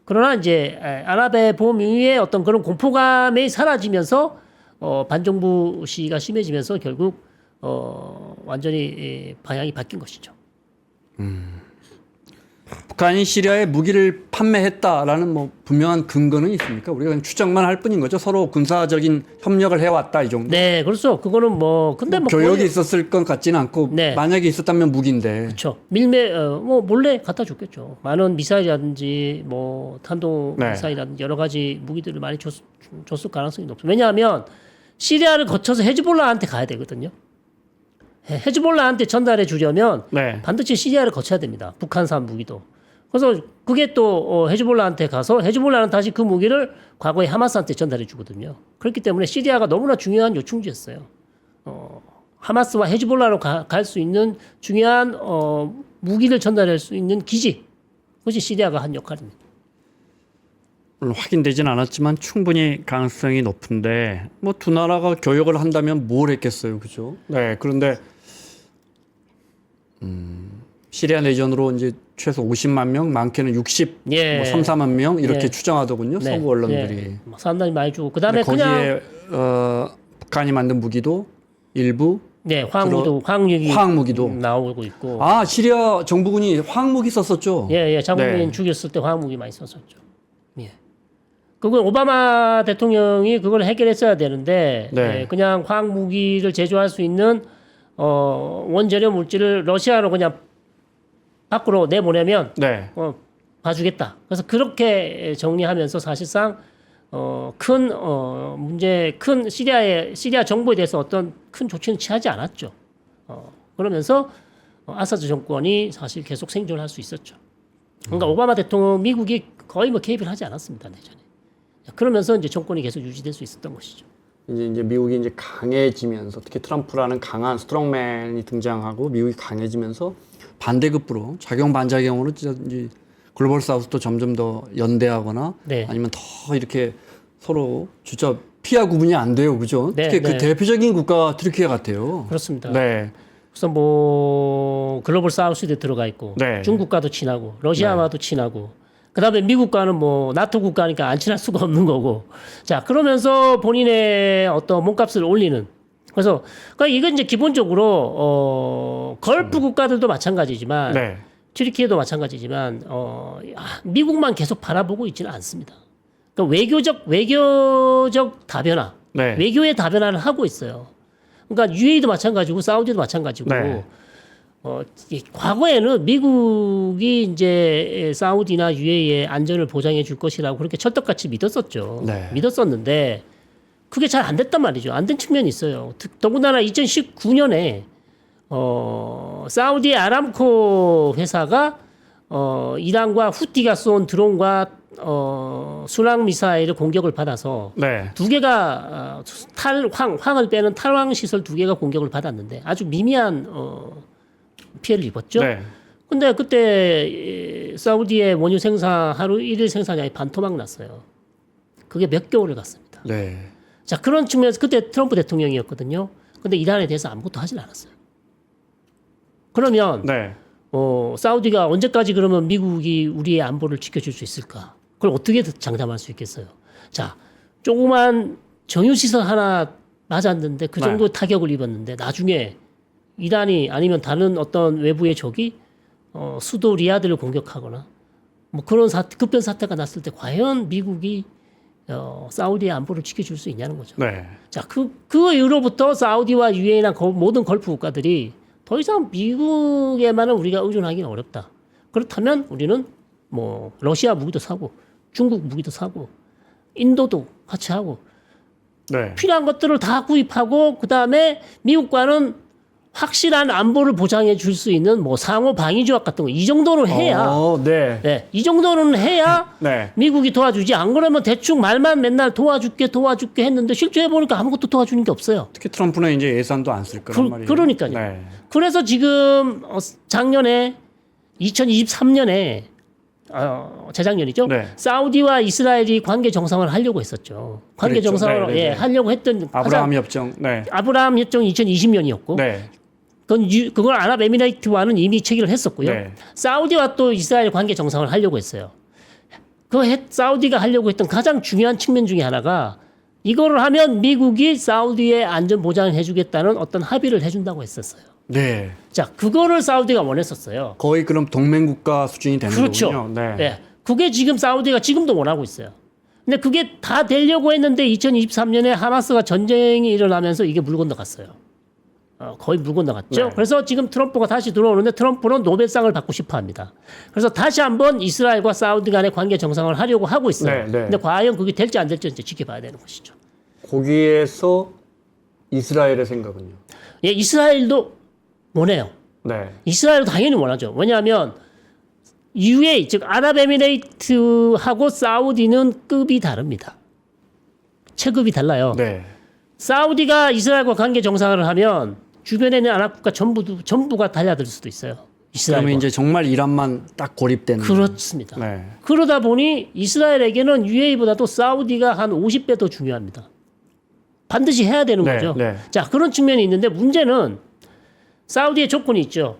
Speaker 1: 그러나 이제 아랍의 봄 이후에 어떤 그런 공포감이 사라지면서 반정부 시위가 심해지면서 결국 완전히 방향이 바뀐 것이죠.
Speaker 2: 북한이 시리아에 무기를 판매했다라는 뭐 분명한 근거는 있습니까? 우리가 그냥 추정만 할 뿐인 거죠. 서로 군사적인 협력을 해왔다 이 정도.
Speaker 1: 네, 그렇죠. 그거는 뭐 근데 뭐
Speaker 2: 교역이
Speaker 1: 거의-
Speaker 2: 있었을 것 같지는 않고
Speaker 1: 네.
Speaker 2: 만약에 있었다면 무기인데.
Speaker 1: 그렇죠. 뭐 몰래 갖다 줬겠죠. 많은 미사일이라든지 뭐 탄도
Speaker 2: 네.
Speaker 1: 미사일이라든지 여러 가지 무기들을 많이 줬을 가능성이 높죠. 왜냐하면 시리아를 거쳐서 헤즈볼라한테 가야 되거든요. 헤즈볼라한테 전달해 주려면
Speaker 2: 네.
Speaker 1: 반드시 시리아를 거쳐야 됩니다. 북한산 무기도. 그래서 그게 또 헤즈볼라한테 가서 헤즈볼라는 다시 그 무기를 과거에 하마스한테 전달해 주거든요. 그렇기 때문에 시리아가 너무나 중요한 요충지였어요. 하마스와 헤즈볼라로 갈 수 있는 중요한 무기를 전달할 수 있는 기지. 그것이 시리아가 한 역할입니다.
Speaker 2: 물론 확인되진 않았지만 충분히 가능성이 높은데 뭐 두 나라가 교역을 한다면 뭘 했겠어요, 그죠? 네, 그런데 시리아 내전으로 이제 최소 50만 명, 많게는 60,
Speaker 1: 예.
Speaker 2: 뭐 3, 4만 명 이렇게
Speaker 1: 예.
Speaker 2: 추정하더군요, 서구 언론들이.
Speaker 1: 네. 상당히 많이 주고 그다음에
Speaker 2: 거기에
Speaker 1: 그냥
Speaker 2: 북한이 만든 무기도 일부
Speaker 1: 네, 화학무기도
Speaker 2: 화학무기도.
Speaker 1: 나오고 있고.
Speaker 2: 아, 시리아 정부군이 화학무기 썼었죠.
Speaker 1: 예, 장군님
Speaker 2: 네.
Speaker 1: 죽였을 때 화학무기 많이 썼었죠. 예. 그건 오바마 대통령이 그걸 해결했어야 되는데
Speaker 2: 네.
Speaker 1: 예, 그냥 화학무기를 제조할 수 있는 원재료 물질을 러시아로 그냥 밖으로 내보내면
Speaker 2: 네.
Speaker 1: 봐주겠다. 그래서 그렇게 정리하면서 사실상 큰 시리아 정부에 대해서 어떤 큰 조치는 취하지 않았죠. 그러면서 아사드 정권이 사실 계속 생존할 수 있었죠. 그러니까 오바마 대통령 미국이 거의 뭐 개입을 하지 않았습니다 내전에. 그러면서 이제 정권이 계속 유지될 수 있었던 것이죠.
Speaker 3: 이제 미국이 이제 강해지면서 특히 트럼프라는 강한 스트롱맨이 등장하고 미국이 강해지면서
Speaker 2: 반대급부로 작용 반작용으로 진짜 이제 글로벌 사우스도 점점 더 연대하거나
Speaker 1: 네.
Speaker 2: 아니면 더 이렇게 서로 진짜 피하 구분이 안 돼요, 그죠?
Speaker 1: 네,
Speaker 2: 특히
Speaker 1: 네.
Speaker 2: 그 대표적인 국가가 트르키예 같아요.
Speaker 1: 그렇습니다.
Speaker 2: 네,
Speaker 1: 그래서 뭐 글로벌 사우스에 들어가 있고
Speaker 2: 네.
Speaker 1: 중국과도 친하고 러시아와도 친하고 그다음에 미국과는 뭐 나토 국가니까 안 친할 수가 없는 거고. 자, 그러면서 본인의 어떤 몸값을 올리는. 그래서 그러니까 이건 이제 기본적으로 걸프 국가들도 마찬가지지만
Speaker 2: 네,
Speaker 1: 튀르키예도 마찬가지지만 미국만 계속 바라보고 있지는 않습니다. 그러니까 외교적 다변화,
Speaker 2: 네.
Speaker 1: 외교의 다변화를 하고 있어요. 그러니까 UAE도 마찬가지고 사우디도 마찬가지고
Speaker 2: 네.
Speaker 1: 과거에는 미국이 이제 사우디나 UAE의 안전을 보장해 줄 것이라고 그렇게 철떡같이 믿었었죠.
Speaker 2: 네.
Speaker 1: 믿었었는데 그게 잘 안 됐단 말이죠. 안 된 측면이 있어요. 더군다나 2019년에 사우디 아람코 회사가 이란과 후티가 쏜 드론과 순항 미사일의 공격을 받아서
Speaker 2: 네.
Speaker 1: 두 개가 황을 빼는 탈황 시설 두 개가 공격을 받았는데 아주 미미한 피해를 입었죠.
Speaker 2: 네.
Speaker 1: 근데 그때 사우디의 원유 생산 하루 1일 생산량이 반토막 났어요. 그게 몇 개월을 갔습니다.
Speaker 2: 네.
Speaker 1: 자, 그런 측면에서 그때 트럼프 대통령이었거든요. 근데 이란에 대해서 아무것도 하진 않았어요. 그러면
Speaker 2: 네.
Speaker 1: 사우디가 언제까지 그러면 미국이 우리의 안보를 지켜줄 수 있을까? 그걸 어떻게 장담할 수 있겠어요? 자, 조그만 정유시설 하나 맞았는데 그 정도 타격을 입었는데 나중에 이란이 아니면 다른 어떤 외부의 적이 수도 리야드를 공격하거나 뭐 그런 급변 사태가 났을 때 과연 미국이 사우디의 안보를 지켜줄 수 있냐는 거죠.
Speaker 2: 네.
Speaker 1: 자, 그 이후로부터 사우디와 UAE나 모든 걸프 국가들이 더 이상 미국에만은 우리가 의존하기는 어렵다. 그렇다면 우리는 뭐 러시아 무기도 사고 중국 무기도 사고 인도도 같이 하고
Speaker 2: 네.
Speaker 1: 필요한 것들을 다 구입하고 그다음에 미국과는 확실한 안보를 보장해 줄 수 있는 뭐 상호 방위 조약 같은 거 이 정도는 해야
Speaker 2: 네.
Speaker 1: 네, 이 정도는 해야
Speaker 2: 네.
Speaker 1: 미국이 도와주지. 안 그러면 대충 말만 맨날 도와줄게 했는데 실제 해보니까 아무것도 도와주는 게 없어요.
Speaker 2: 특히 트럼프는 이제 예산도 안 쓸 거란 말이에요.
Speaker 1: 그러니까요.
Speaker 2: 네.
Speaker 1: 그래서 지금 작년에 2023년에 재작년이죠.
Speaker 2: 네.
Speaker 1: 사우디와 이스라엘이 관계 정상을 하려고 했었죠. 관계
Speaker 2: 그랬죠.
Speaker 1: 정상을
Speaker 2: 네, 네, 네.
Speaker 1: 하려고 했던
Speaker 2: 아브라함 협정. 네.
Speaker 1: 아브라함 협정 2020년이었고
Speaker 2: 네.
Speaker 1: 그걸 아랍에미레이트와는 이미 체결을 했었고요.
Speaker 2: 네.
Speaker 1: 사우디와 또 이스라엘 관계 정상을 하려고 했어요. 사우디가 하려고 했던 가장 중요한 측면 중에 하나가 이거를 하면 미국이 사우디의 안전 보장을 해주겠다는 어떤 합의를 해준다고 했었어요.
Speaker 2: 네.
Speaker 1: 자, 그거를 사우디가 원했었어요.
Speaker 2: 거의 그럼 동맹국가 수준이 되는
Speaker 1: 그렇죠.
Speaker 2: 거군요. 네.
Speaker 1: 네. 그게 지금 사우디가 지금도 원하고 있어요. 근데 그게 다 되려고 했는데 2023년에 하마스가 전쟁이 일어나면서 이게 물 건너갔어요. 거의 물 건너갔죠.
Speaker 2: 네.
Speaker 1: 그래서 지금 트럼프가 다시 들어오는데 트럼프는 노벨상을 받고 싶어 합니다. 그래서 다시 한번 이스라엘과 사우디 간의 관계 정상을 하려고 하고 있어요.
Speaker 2: 네, 네.
Speaker 1: 근데 과연 그게 될지 안 될지 이제 지켜봐야 되는 것이죠.
Speaker 3: 거기에서 이스라엘의 생각은요?
Speaker 1: 예, 이스라엘도 원해요.
Speaker 2: 네.
Speaker 1: 이스라엘도 당연히 원하죠. 왜냐하면 UAE 즉 아랍에미레이트하고 사우디는 급이 다릅니다. 체급이 달라요.
Speaker 2: 네.
Speaker 1: 사우디가 이스라엘과 관계 정상을 하면 주변에 있는 아랍 국가 전부가 달려들 수도 있어요. 이스라엘과.
Speaker 2: 그러면 이제 정말 이란만 딱 고립되는.
Speaker 1: 그렇습니다.
Speaker 2: 네.
Speaker 1: 그러다 보니 이스라엘에게는 UAE보다도 사우디가 한 50배 더 중요합니다. 반드시 해야 되는
Speaker 2: 네,
Speaker 1: 거죠.
Speaker 2: 네.
Speaker 1: 자, 그런 측면이 있는데 문제는 사우디의 조건이 있죠.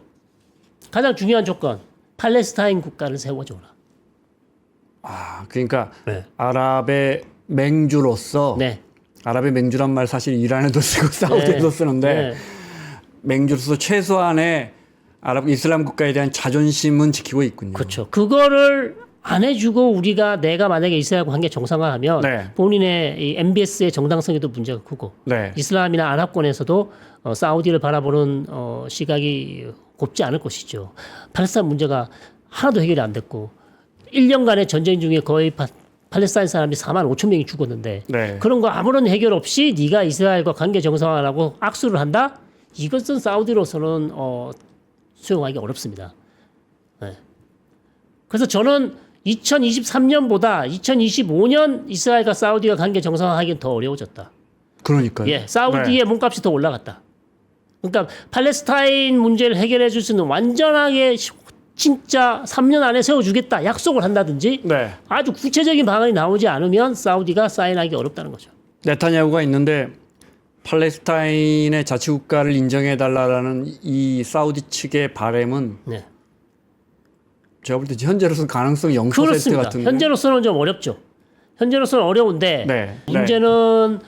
Speaker 1: 가장 중요한 조건. 팔레스타인 국가를 세워줘라.
Speaker 2: 아, 그러니까
Speaker 1: 네.
Speaker 2: 아랍의 맹주로서
Speaker 1: 네.
Speaker 2: 아랍의 맹주란 말 사실 이란에도 쓰고 사우디에도
Speaker 1: 네.
Speaker 2: 쓰는데
Speaker 1: 네.
Speaker 2: 맹주로서 최소한의 아랍 이슬람 국가에 대한 자존심은 지키고 있군요.
Speaker 1: 그렇죠. 그거를 안 해주고 내가 만약에 이스라엘과 관계 정상화하면
Speaker 2: 네.
Speaker 1: 본인의 이 MBS의 정당성에도 문제가 크고
Speaker 2: 네.
Speaker 1: 이슬람이나 아랍권에서도 사우디를 바라보는 시각이 곱지 않을 것이죠. 팔레스타인 문제가 하나도 해결이 안 됐고 1년간의 전쟁 중에 거의 팔레스타인 사람이 4만 5천 명이 죽었는데
Speaker 2: 네.
Speaker 1: 그런 거 아무런 해결 없이 네가 이스라엘과 관계 정상화라고 악수를 한다? 이것은 사우디로서는 수용하기 어렵습니다. 네. 그래서 저는 2023년보다 2025년 이스라엘과 사우디가 관계 정상화하기는 더 어려워졌다.
Speaker 2: 그러니까요.
Speaker 1: 예, 사우디의 몸값이 더 올라갔다. 그러니까 팔레스타인 문제를 해결해 줄 수 있는 완전하게 진짜 3년 안에 세워주겠다 약속을 한다든지
Speaker 2: 네.
Speaker 1: 아주 구체적인 방안이 나오지 않으면 사우디가 사인하기 어렵다는 거죠.
Speaker 2: 네타냐후가 있는데 팔레스타인의 자치국가를 인정해달라는 이 사우디 측의 바람은
Speaker 1: 네.
Speaker 2: 제가 볼 때 현재로서는 가능성이 0%
Speaker 1: 그렇습니다.
Speaker 2: 같은데.
Speaker 1: 현재로서는 좀 어렵죠. 현재로서는 어려운데
Speaker 2: 네.
Speaker 1: 문제는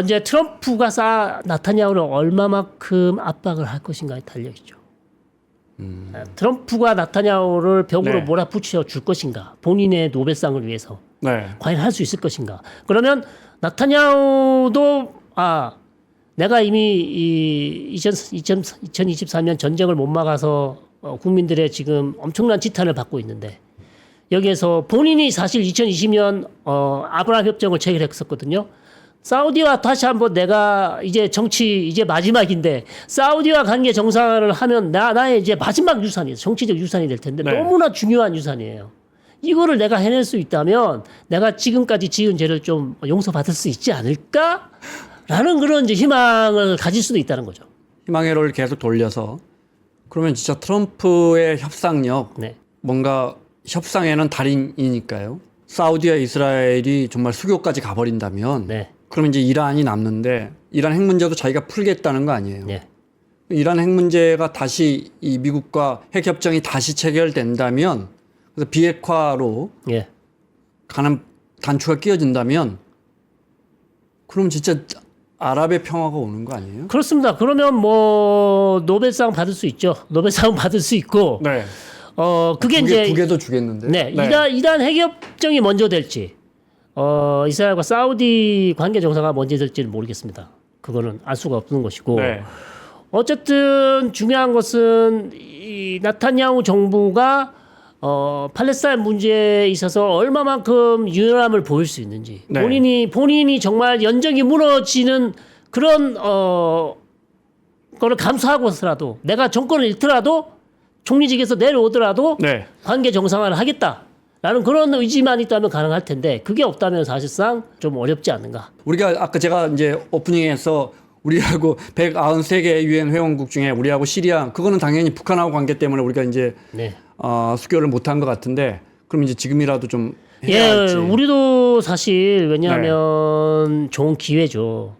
Speaker 1: 이제 트럼프가 나타냐후를 얼마만큼 압박을 할 것인가에 달려 있죠. 트럼프가 나타냐후를 벽으로
Speaker 2: 네.
Speaker 1: 몰아붙여 줄 것인가, 본인의 노벨상을 위해서
Speaker 2: 네.
Speaker 1: 과연 할 수 있을 것인가. 그러면 나타냐후도 내가 이미 2024년 전쟁을 못 막아서 국민들의 지금 엄청난 지탄을 받고 있는데 여기에서 본인이 사실 2020년 아브라함 협정을 체결했었거든요. 사우디와 다시 한번 내가 이제 정치 이제 마지막인데 사우디와 관계 정상화를 하면 나의 이제 마지막 유산이에요. 정치적 유산이 될 텐데
Speaker 2: 네.
Speaker 1: 너무나 중요한 유산이에요. 이거를 내가 해낼 수 있다면 내가 지금까지 지은 죄를 좀 용서받을 수 있지 않을까라는 그런 이제 희망을 가질 수도 있다는 거죠.
Speaker 2: 희망의 롤을 계속 돌려서 그러면 진짜 트럼프의 협상력
Speaker 1: 네.
Speaker 2: 뭔가 협상에는 달인이니까요. 사우디와 이스라엘이 정말 수교까지 가버린다면
Speaker 1: 네.
Speaker 2: 그러면 이제 이란이 남는데 이란 핵 문제도 자기가 풀겠다는 거 아니에요.
Speaker 1: 네.
Speaker 2: 이란 핵 문제가 다시 이 미국과 핵 협정이 다시 체결된다면 그래서 비핵화로
Speaker 1: 예.
Speaker 2: 가는 단추가 끼어진다면 그럼 진짜 아랍의 평화가 오는 거 아니에요?
Speaker 1: 그렇습니다. 그러면 뭐 노벨상 받을 수 있죠. 노벨상 받을 수 있고
Speaker 2: 네.
Speaker 1: 그게 이제
Speaker 2: 두 개도 주겠는데.
Speaker 1: 네, 이란 핵협정이 먼저 될지 이스라엘과 사우디 관계 정상화 먼저 될지는 모르겠습니다. 그거는 알 수가 없는 것이고
Speaker 2: 네.
Speaker 1: 어쨌든 중요한 것은 이 나타냐후 정부가 팔레스타인 문제에 있어서 얼마만큼 유연함을 보일 수 있는지
Speaker 2: 네.
Speaker 1: 본인이 정말 연정이 무너지는 그런 거를 감수하고서라도 내가 정권을 잃더라도 총리직에서 내려오더라도
Speaker 2: 네.
Speaker 1: 관계 정상화를 하겠다라는 그런 의지만 있다면 가능할 텐데 그게 없다면 사실상 좀 어렵지 않는가.
Speaker 2: 우리가 아까 제가 이제 오프닝에서 우리하고 193개 유엔 회원국 중에 우리하고 시리아 그거는 당연히 북한하고 관계 때문에 우리가 이제
Speaker 1: 네.
Speaker 2: 수교를 못한 것 같은데 그럼 이제 지금이라도 좀
Speaker 1: 예,
Speaker 2: 해야지.
Speaker 1: 우리도 사실 왜냐하면
Speaker 2: 네.
Speaker 1: 좋은 기회죠.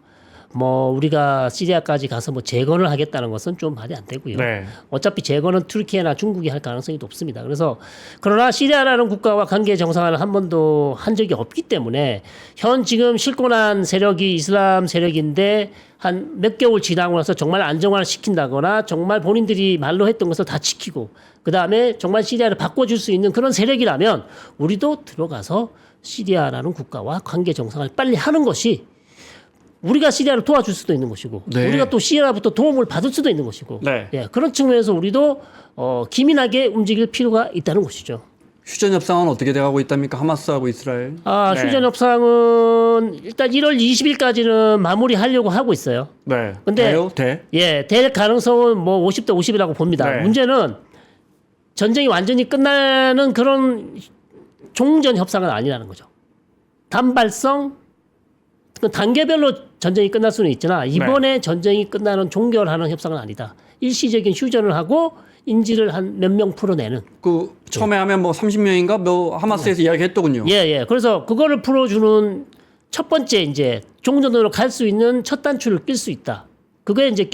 Speaker 1: 뭐 우리가 시리아까지 가서 뭐 재건을 하겠다는 것은 좀 말이 안 되고요.
Speaker 2: 네.
Speaker 1: 어차피 재건은 투르키예나 중국이 할 가능성이 높습니다. 그래서 그러나 시리아라는 국가와 관계 정상화를 한 번도 한 적이 없기 때문에 현 지금 실권한 세력이 이슬람 세력인데 한 몇 개월 지나고 나서 정말 안정화를 시킨다거나 정말 본인들이 말로 했던 것을 다 지키고 그 다음에 정말 시리아를 바꿔줄 수 있는 그런 세력이라면 우리도 들어가서 시리아라는 국가와 관계 정상화를 빨리 하는 것이 우리가 시리아를 도와줄 수도 있는 것이고
Speaker 2: 네.
Speaker 1: 우리가 또 시리아부터 도움을 받을 수도 있는 것이고
Speaker 2: 네.
Speaker 1: 예, 그런 측면에서 우리도 기민하게 움직일 필요가 있다는 것이죠.
Speaker 2: 휴전 협상은 어떻게 돼가고 있답니까? 하마스하고 이스라엘. 네.
Speaker 1: 휴전 협상은 일단 1월 20일까지는 마무리하려고 하고 있어요.
Speaker 2: 네.
Speaker 1: 근데
Speaker 2: 돼요? 돼?
Speaker 1: 예, 될 가능성은 뭐 50대 50이라고 봅니다.
Speaker 2: 네.
Speaker 1: 문제는 전쟁이 완전히 끝나는 그런 종전 협상은 아니라는 거죠. 단발성 그 단계별로 전쟁이 끝날 수는 있으나 이번에 전쟁이 끝나는 종결하는 협상은 아니다. 일시적인 휴전을 하고 인질을 한 몇 명 풀어내는.
Speaker 2: 그 처음에 하면 뭐 30명인가 뭐 하마스에서 이야기했더군요.
Speaker 1: 예. 그래서 그거를 풀어주는 첫 번째 이제 종전으로 갈 수 있는 첫 단추를 낄 수 있다. 그거에 이제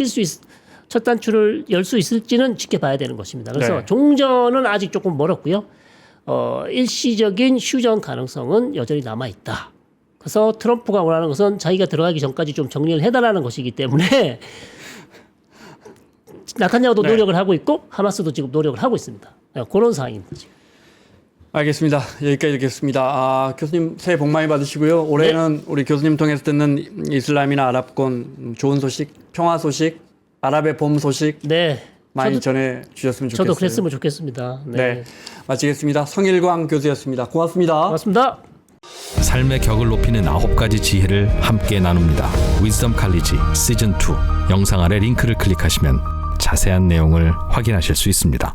Speaker 1: 첫 단추를 열 수 있을지는 지켜봐야 되는 것입니다. 그래서
Speaker 2: 네.
Speaker 1: 종전은 아직 조금 멀었고요. 일시적인 휴전 가능성은 여전히 남아 있다. 그래서 트럼프가 원하는 것은 자기가 들어가기 전까지 좀 정리를 해달라는 것이기 때문에 나타냐후도
Speaker 2: 네.
Speaker 1: 노력을 하고 있고 하마스도 지금 노력을 하고 있습니다. 그런 상황입니다. 지금.
Speaker 2: 알겠습니다. 여기까지 듣겠습니다. 교수님 새해 복 많이 받으시고요. 올해는 우리 교수님 통해서 듣는 이슬람이나 아랍권 좋은 소식, 평화 소식, 아랍의 봄 소식
Speaker 1: 네.
Speaker 2: 많이 전해 주셨으면 좋겠어요.
Speaker 1: 저도 그랬으면 좋겠습니다.
Speaker 2: 네. 마치겠습니다. 성일광 교수였습니다. 고맙습니다.
Speaker 1: 고맙습니다.
Speaker 4: 삶의 격을 높이는 9가지 지혜를 함께 나눕니다. 위즈덤 칼리지 시즌 2 영상 아래 링크를 클릭하시면 자세한 내용을 확인하실 수 있습니다.